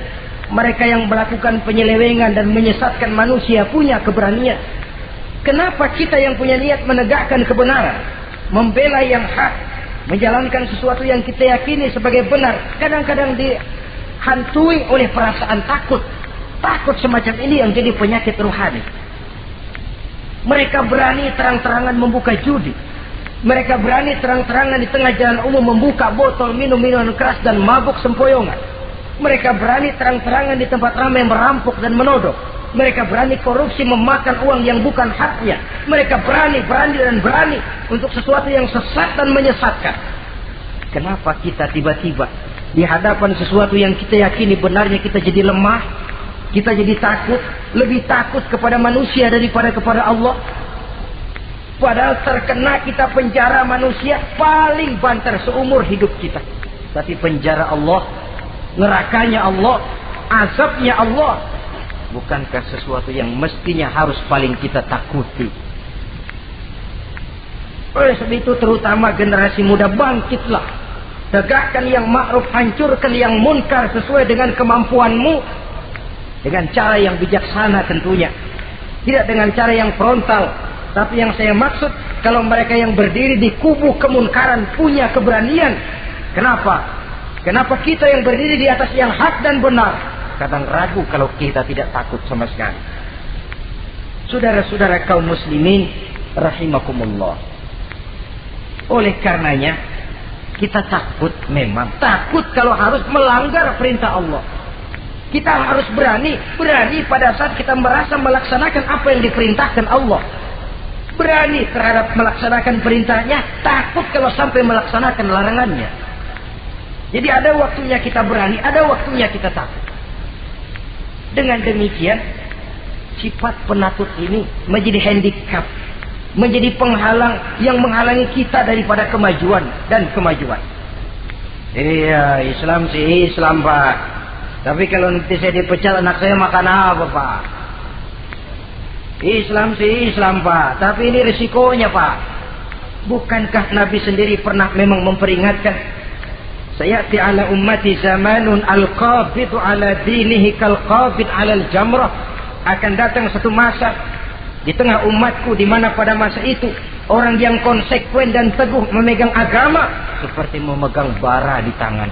mereka yang melakukan penyelewengan dan menyesatkan manusia punya keberanian. Kenapa kita yang punya niat menegakkan kebenaran, membela yang hak, menjalankan sesuatu yang kita yakini sebagai benar, kadang-kadang dihantui oleh perasaan takut? Takut semacam ini yang jadi penyakit rohani. Mereka berani terang-terangan membuka judi. Mereka berani terang-terangan di tengah jalan umum membuka botol minum-minuman keras dan mabuk sempoyongan. Mereka berani terang-terangan di tempat ramai merampok dan menodok. Mereka berani korupsi, memakan uang yang bukan haknya. Mereka berani untuk sesuatu yang sesat dan menyesatkan. Kenapa kita tiba-tiba di hadapan sesuatu yang kita yakini benarnya kita jadi lemah, kita jadi takut, lebih takut kepada manusia daripada kepada Allah? Padahal terkena kita penjara manusia paling banter seumur hidup kita. Tapi penjara Allah, nerakanya Allah, azabnya Allah, bukankah sesuatu yang mestinya harus paling kita takuti? Oleh sebab itu terutama generasi muda, bangkitlah. Tegakkan yang ma'ruf, hancurkan yang munkar sesuai dengan kemampuanmu. Dengan cara yang bijaksana tentunya. Tidak dengan cara yang frontal. Tapi yang saya maksud, kalau mereka yang berdiri di kubu kemunkaran punya keberanian. Kenapa? Kenapa kita yang berdiri di atas yang hak dan benar kadang ragu kalau kita tidak takut sama sekali? Saudara-saudara kaum muslimin rahimakumullah, oleh karenanya kita takut, memang takut kalau harus melanggar perintah Allah. Kita harus berani pada saat kita merasa melaksanakan apa yang diperintahkan Allah, berani terhadap melaksanakan perintahnya, takut kalau sampai melaksanakan larangannya. Jadi ada waktunya kita berani, ada waktunya kita takut. Dengan demikian, sifat penakut ini menjadi handicap, menjadi penghalang yang menghalangi kita daripada kemajuan dan kemajuan. Iya, Islam sih Islam, Pak. Tapi kalau nanti saya dipecat, anak saya makan apa, Pak? Islam sih Islam, Pak. Tapi ini risikonya, Pak. Bukankah Nabi sendiri pernah memang memperingatkan? Sayati ala ummati zamanun al-qabidu ala dinihi kal-qabid ala al-jamrah. Akan datang satu masa di tengah umatku di mana pada masa itu orang yang konsekuen dan teguh memegang agama seperti memegang bara di tangan.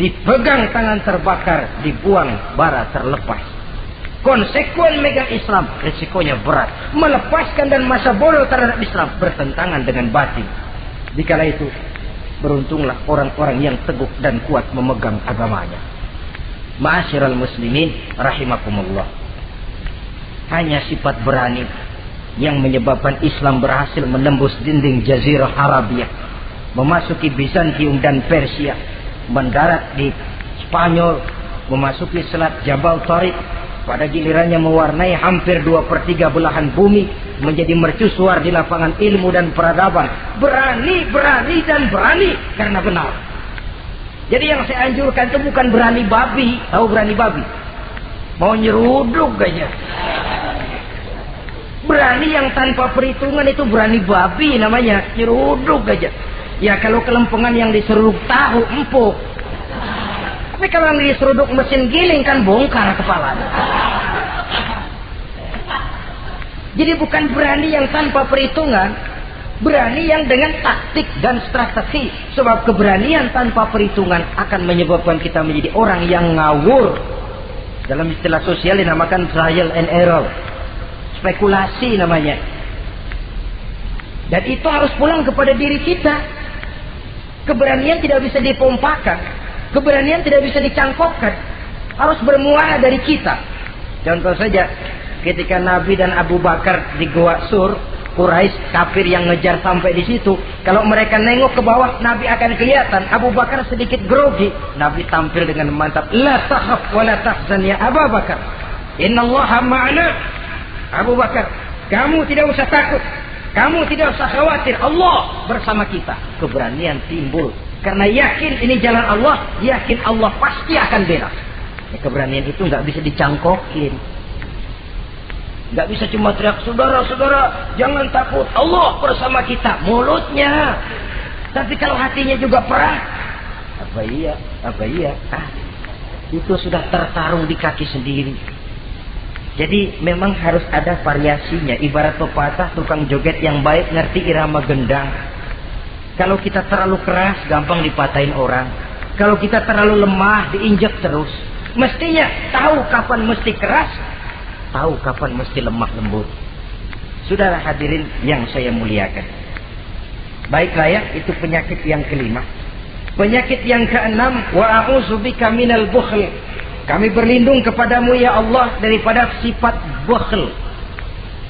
Dipegang tangan terbakar, dibuang bara terlepas. Konsekuen megang Islam, risikonya berat. Melepaskan dan masa bodoh terhadap Islam bertentangan dengan batin. Dikala itu beruntunglah orang-orang yang teguh dan kuat memegang agamanya. Ma'asyiral muslimin rahimakumullah. Hanya sifat berani yang menyebabkan Islam berhasil menembus dinding Jazirah Arabia, memasuki Bizantium dan Persia, mendarat di Spanyol, memasuki Selat Jabal Tariq, pada gilirannya mewarnai hampir 2/3 belahan bumi, menjadi mercusuar di lapangan ilmu dan peradaban. Berani, berani, dan berani karena benar. Jadi yang saya anjurkan itu bukan berani babi. Tahu berani babi? Mau nyeruduk aja. Berani yang tanpa perhitungan itu berani babi namanya. Nyeruduk aja. Ya kalau kelempengan yang diseruduk tahu empuk. Tapi kalau yang diseruduk mesin giling kan bongkar kepala. Jadi bukan berani yang tanpa perhitungan, berani yang dengan taktik dan strategi. Sebab keberanian tanpa perhitungan akan menyebabkan kita menjadi orang yang ngawur. Dalam istilah sosial dinamakan trial and error, spekulasi namanya. Dan itu harus pulang kepada diri kita. Keberanian tidak bisa dipompakan, keberanian tidak bisa dicangkokkan, harus bermuara dari kita. Contoh saja, ketika Nabi dan Abu Bakar di Gua Sur, Quraisy kafir yang ngejar sampai di situ. Kalau mereka nengok ke bawah, Nabi akan kelihatan. Abu Bakar sedikit grogi. Nabi tampil dengan mantap. La takhaf wa la tahzan ya Abu Bakar. Innallaha ma'ana. Abu Bakar, kamu tidak usah takut. Kamu tidak usah khawatir. Allah bersama kita. Keberanian timbul. Karena yakin ini jalan Allah. Yakin Allah pasti akan bela. Ya, keberanian itu nggak bisa dicangkokin. Nggak bisa cuma teriak, saudara-saudara, jangan takut, Allah bersama kita. Mulutnya. Tapi kalau hatinya juga perang. Apa iya? Itu sudah tertarung di kaki sendiri. Jadi memang harus ada variasinya. Ibarat pepatah, tukang joget yang baik ngerti irama gendang. Kalau kita terlalu keras, gampang dipatahin orang. Kalau kita terlalu lemah, diinjek terus. Mestinya tahu kapan mesti keras, tahu kapan mesti lemah lembut. Saudara hadirin yang saya muliakan. Baiklah ya, itu penyakit yang kelima. Penyakit yang keenam, wa a'udzubika minal bukhl. Kami berlindung kepadamu ya Allah daripada sifat bukhl.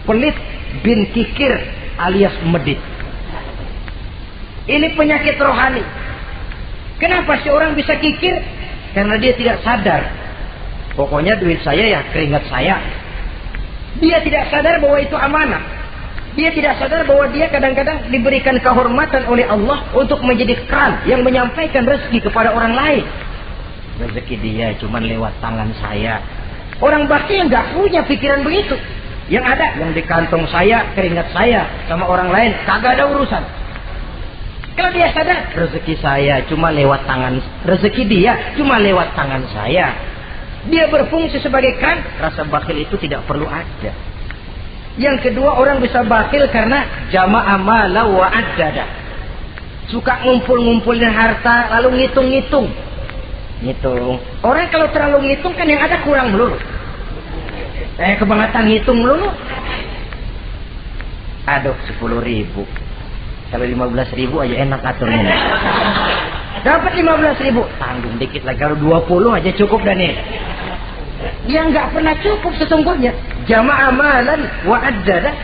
Pelit bin kikir alias medit. Ini penyakit rohani. Kenapa sih orang bisa kikir? Karena dia tidak sadar. Pokoknya duit saya ya keringat saya. Dia tidak sadar bahwa itu amanah. Dia tidak sadar bahwa dia kadang-kadang diberikan kehormatan oleh Allah untuk menjadi keran yang menyampaikan rezeki kepada orang lain. Rezeki dia cuma lewat tangan saya. Orang bakti yang nggak punya pikiran begitu. Yang ada yang di kantong saya, keringat saya, sama orang lain kagak ada urusan. Kalau dia sadar rezeki saya cuma lewat tangan, rezeki dia cuma lewat tangan saya. Dia berfungsi sebagai keran, rasa bakhil itu tidak perlu ada. Yang kedua, orang bisa bakhil karena jama'a mala wa addada. Suka ngumpul-ngumpulin harta lalu ngitung-ngitung. Ngitung. Orang kalau terlalu ngitung kan yang ada kurang melulu. Kebangetan ngitung melulu. Aduh, 10.000. Kalau 15.000 aja enak aturnya. Dapat 15.000, tanggung dikit lagi. Kalau 20 aja cukup dah nih. Yang nggak pernah cukup sesungguhnya. Jama'a malan wa addada.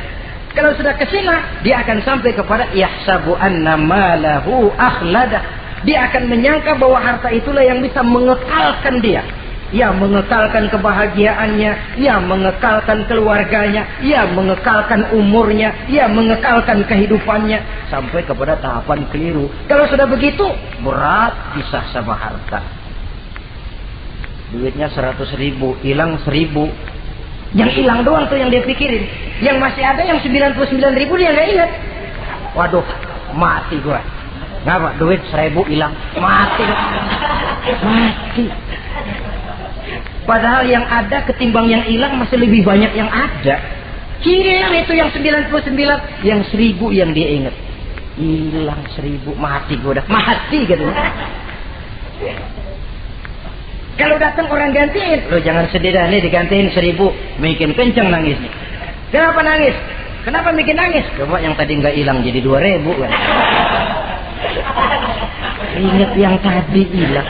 Kalau sudah kesina, dia akan sampai kepada yahsabu anna malahu akhlada. Dia akan menyangka bahwa harta itulah yang bisa mengekalkan dia. Ya, mengekalkan kebahagiaannya, ya mengekalkan keluarganya, ya mengekalkan umurnya, ya mengekalkan kehidupannya sampai kepada tahapan keliru. Kalau sudah begitu, berat pisah sama harta. Duitnya 100.000, hilang 1.000. Yang hilang doang tuh yang dia pikirin. Yang masih ada yang 99.000 dia nggak ingat. Waduh, mati gua. Ngapa? Duit 1.000 hilang, mati. Mati. Padahal yang ada ketimbang yang hilang masih lebih banyak yang ada. Hilang itu yang 99, yang 1.000 yang dia ingat. Hilang 1.000, mati gua dah. Mati gitu. Kalau datang orang gantiin, lo jangan sedih dah nih digantiin 1.000, bikin kenceng nangis nih. Kenapa nangis? Kenapa bikin nangis? Coba yang tadi nggak hilang jadi 2.000 kan. Ingat yang tadi hilang.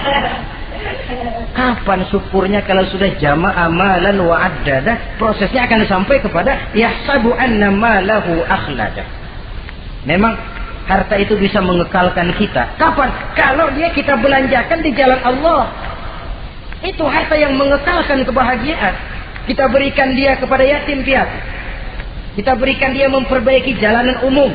Kapan syukurnya kalau sudah jama'a malan wa addada, prosesnya akan sampai kepada yahsabu anna malahu akhlada. Memang harta itu bisa mengekalkan kita. Kapan? Kalau dia kita belanjakan di jalan Allah. Itu harta yang mengekalkan kebahagiaan. Kita berikan dia kepada yatim piatu. Kita berikan dia memperbaiki jalanan umum.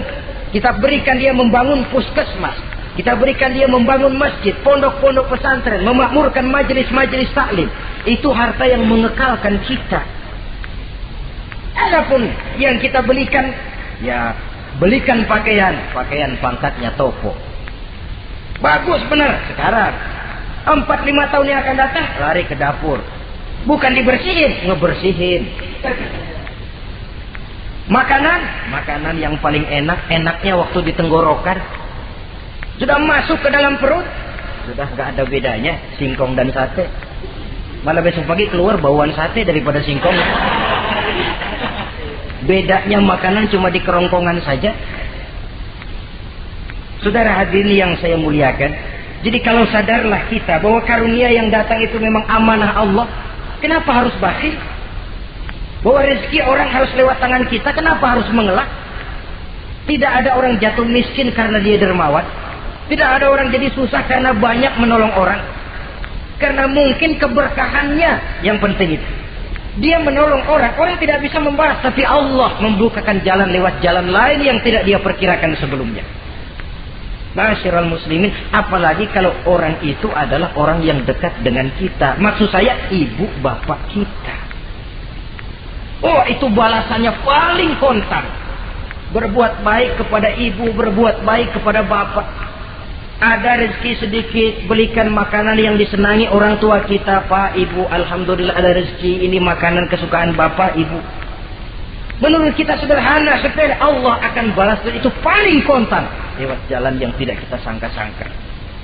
Kita berikan dia membangun puskesmas. Kita berikan dia membangun masjid, pondok-pondok pesantren, memakmurkan majelis-majelis taklim. Itu harta yang mengekalkan kita. Adapun yang kita belikan, ya belikan pakaian pangkatnya toko. Bagus benar. Sekarang 4-5 tahun yang akan datang, lari ke dapur. Bukan dibersihin, ngebersihin. Makanan yang paling enaknya waktu di tenggorokan. Sudah masuk ke dalam perut, sudah gak ada bedanya singkong dan sate. Malah besok pagi keluar bauan sate daripada singkong. Bedanya makanan cuma di kerongkongan saja. Saudara hadirin yang saya muliakan, jadi kalau sadarlah kita bahwa karunia yang datang itu memang amanah Allah, kenapa harus bakhil? Bahwa rezeki orang harus lewat tangan kita, kenapa harus mengelak? Tidak ada orang jatuh miskin karena dia dermawan. Tidak ada orang jadi susah karena banyak menolong orang. Karena mungkin keberkahannya yang penting itu. Dia menolong orang tidak bisa membalas, tapi Allah membukakan jalan lewat jalan lain yang tidak dia perkirakan sebelumnya. Masyiral muslimin, apalagi kalau orang itu adalah orang yang dekat dengan kita. Maksud saya ibu bapak kita. Oh, itu balasannya paling kontan. Berbuat baik kepada ibu, berbuat baik kepada bapak. Ada rezeki sedikit, belikan makanan yang disenangi orang tua kita. Pak, ibu, alhamdulillah ada rezeki. Ini makanan kesukaan bapak, ibu. Menurut kita sederhana, sepele, Allah akan balas. Itu paling kontan lewat jalan yang tidak kita sangka-sangka.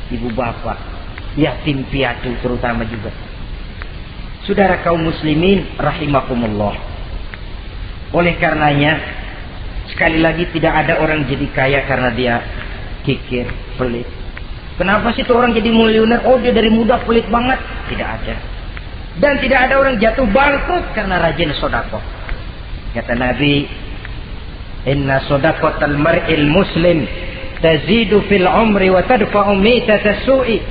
Ibu bapak, yatim piatu terutama juga. Saudara kaum muslimin rahimakumullah. Oleh karenanya, sekali lagi tidak ada orang jadi kaya karena dia kikir, pelit. Kenapa sih tuh orang jadi miliuner? Oh, dia dari muda pelit banget. Tidak ada. Dan tidak ada orang jatuh bangkrut karena rajin sedekah. Kata Nabi, inna sadaqatal mar'il muslim tazidu fil umri wa tadfa'u mitatas su'i.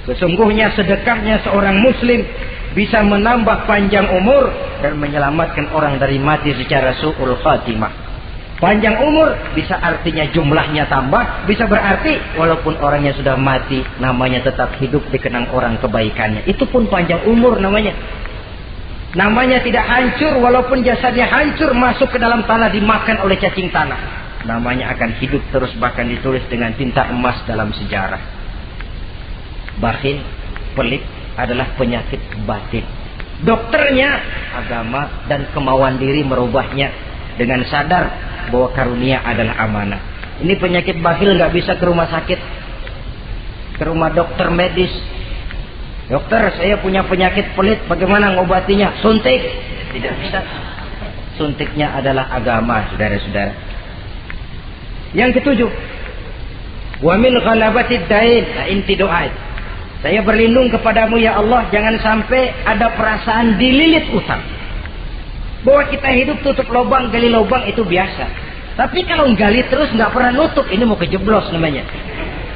Sesungguhnya sedekahnya seorang muslim bisa menambah panjang umur dan menyelamatkan orang dari mati secara su'ul khatimah. Panjang umur bisa artinya jumlahnya tambah, bisa berarti walaupun orangnya sudah mati, namanya tetap hidup dikenang orang kebaikannya. Itu pun panjang umur namanya. Namanya tidak hancur, walaupun jasadnya hancur masuk ke dalam tanah dimakan oleh cacing tanah. Namanya akan hidup terus, bahkan ditulis dengan tinta emas dalam sejarah. Bakhil, pelit adalah penyakit batin. Dokternya agama dan kemauan diri merubahnya dengan sadar bahwa karunia adalah amanah. Ini penyakit bakhil nggak bisa ke rumah sakit, ke rumah dokter medis. Dokter, saya punya penyakit pelit, bagaimana ngobatinya? Suntik. Tidak bisa. Suntiknya adalah agama, saudara-saudara. Yang ketujuh, wa min ghalabatid dain, inti doa. Saya berlindung kepadamu ya Allah, jangan sampai ada perasaan dililit utang. Bahwa kita hidup tutup lubang, gali lubang itu biasa. Tapi kalau gali terus nggak pernah nutup, ini mau kejeblos namanya.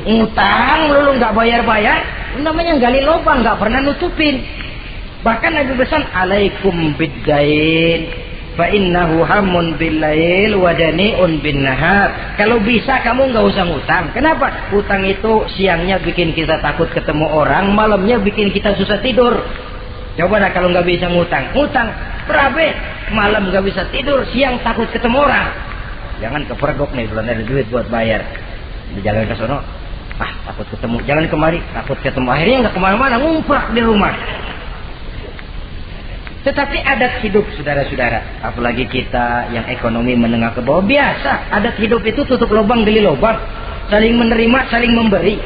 Ngutang lalu nggak bayar-bayar, namanya gali lubang, nggak pernah nutupin. Bahkan Nabi pesan, alaikum biddain, fa innahu hamun billail wa dani'un bin nahar. Kalau bisa kamu nggak usah ngutang. Kenapa? Utang itu siangnya bikin kita takut ketemu orang, malamnya bikin kita susah tidur. Coba dah kalau nggak bisa ngutang, berabe, malam nggak bisa tidur, siang takut ketemu orang. Jangan kepergok nih, belum ada duit buat bayar. Di jalan ke sono, takut ketemu. Jangan kemari, takut ketemu. Akhirnya nggak kemana-mana, ngumprak di rumah. Tetapi adat hidup, saudara-saudara, apalagi kita yang ekonomi menengah ke bawah, biasa. Adat hidup itu tutup lubang, gali lubang, saling menerima, saling memberi.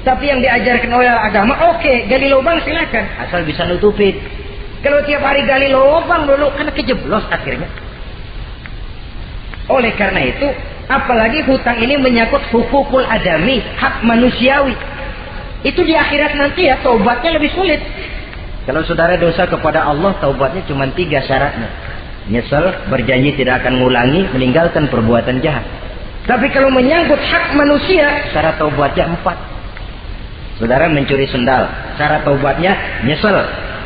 Tapi yang diajarkan oleh agama, oke, gali lubang silakan, asal bisa nutupin. Kalau tiap hari gali lubang dulu, kan kejeblos akhirnya. Oleh karena itu, apalagi hutang ini menyangkut hukukul adami, hak manusiawi. Itu di akhirat nanti ya, taubatnya lebih sulit. Kalau saudara dosa kepada Allah, taubatnya cuma 3 syaratnya. Nyesel, berjanji tidak akan ngulangi, meninggalkan perbuatan jahat. Tapi kalau menyangkut hak manusia, syarat taubatnya 4. Saudara mencuri sendal, syarat taubatnya nyesel,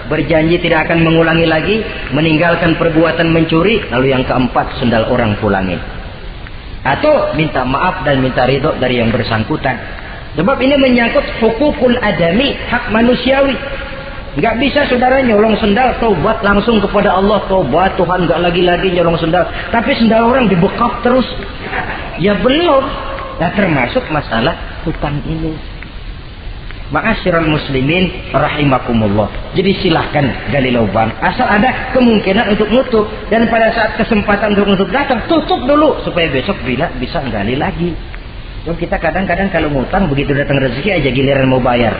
berjanji tidak akan mengulangi lagi, meninggalkan perbuatan mencuri, lalu yang keempat, sendal orang pulangin. Atau minta maaf dan minta ridho dari yang bersangkutan. Sebab ini menyangkut hukukul adami, hak manusiawi. Nggak bisa saudara nyolong sendal, taubat langsung kepada Allah, taubat Tuhan, nggak lagi-lagi nyolong sendal. Tapi sendal orang dibekap terus. Ya belum. Nah, termasuk masalah hutang ini. Ma'asyiral muslimin rahimakumullah. Jadi silahkan gali lubang, asal ada kemungkinan untuk nutup. Dan pada saat kesempatan untuk nutup datang, tutup dulu supaya besok bila bisa gali lagi. Jadi kita kadang-kadang kalau ngutang begitu datang rezeki aja giliran mau bayar.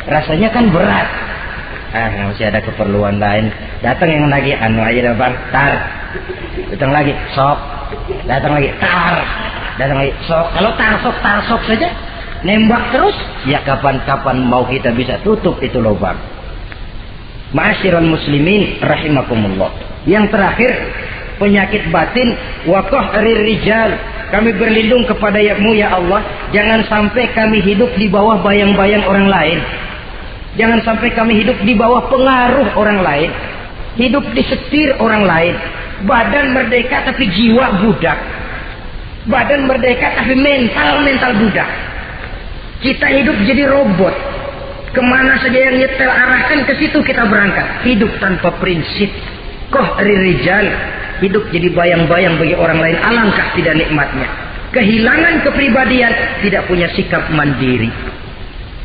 Rasanya kan berat. Masih ada keperluan lain. Datang yang lagi anu aja bang, tar. Datang lagi sok. Datang lagi tar. Datang lagi sok. Kalau tar sok saja nembak terus, ya kapan-kapan mau kita bisa tutup itu lubang. Ma'asyiral muslimin rahimakumullah. Yang terakhir, penyakit batin waqah rijal. Kami berlindung kepada-Mu ya Allah, jangan sampai kami hidup di bawah bayang-bayang orang lain. Jangan sampai kami hidup di bawah pengaruh orang lain, hidup disetir orang lain. Badan merdeka tapi jiwa budak. Badan merdeka tapi mental budak. Kita hidup jadi robot. Kemana saja yang nyetel arahkan ke situ kita berangkat. Hidup tanpa prinsip. Rijal, hidup jadi bayang-bayang bagi orang lain. Alangkah tidak nikmatnya. Kehilangan kepribadian, tidak punya sikap mandiri.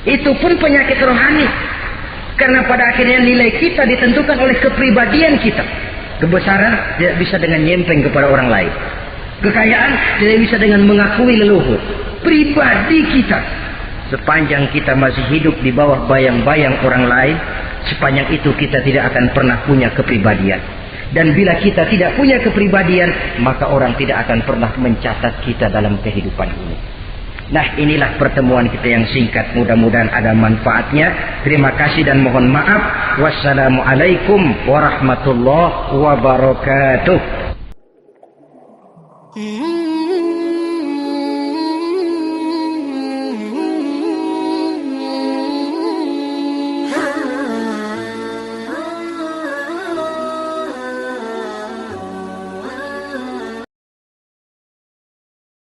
Itu pun penyakit rohani. Karena pada akhirnya nilai kita ditentukan oleh kepribadian kita. Kebesaran tidak bisa dengan nyempeng kepada orang lain. Kekayaan tidak bisa dengan mengakui leluhur. Pribadi kita, sepanjang kita masih hidup di bawah bayang-bayang orang lain, sepanjang itu kita tidak akan pernah punya kepribadian. Dan bila kita tidak punya kepribadian, maka orang tidak akan pernah mencatat kita dalam kehidupan ini. Nah, inilah pertemuan kita yang singkat. Mudah-mudahan ada manfaatnya. Terima kasih dan mohon maaf. Wassalamualaikum warahmatullahi wabarakatuh.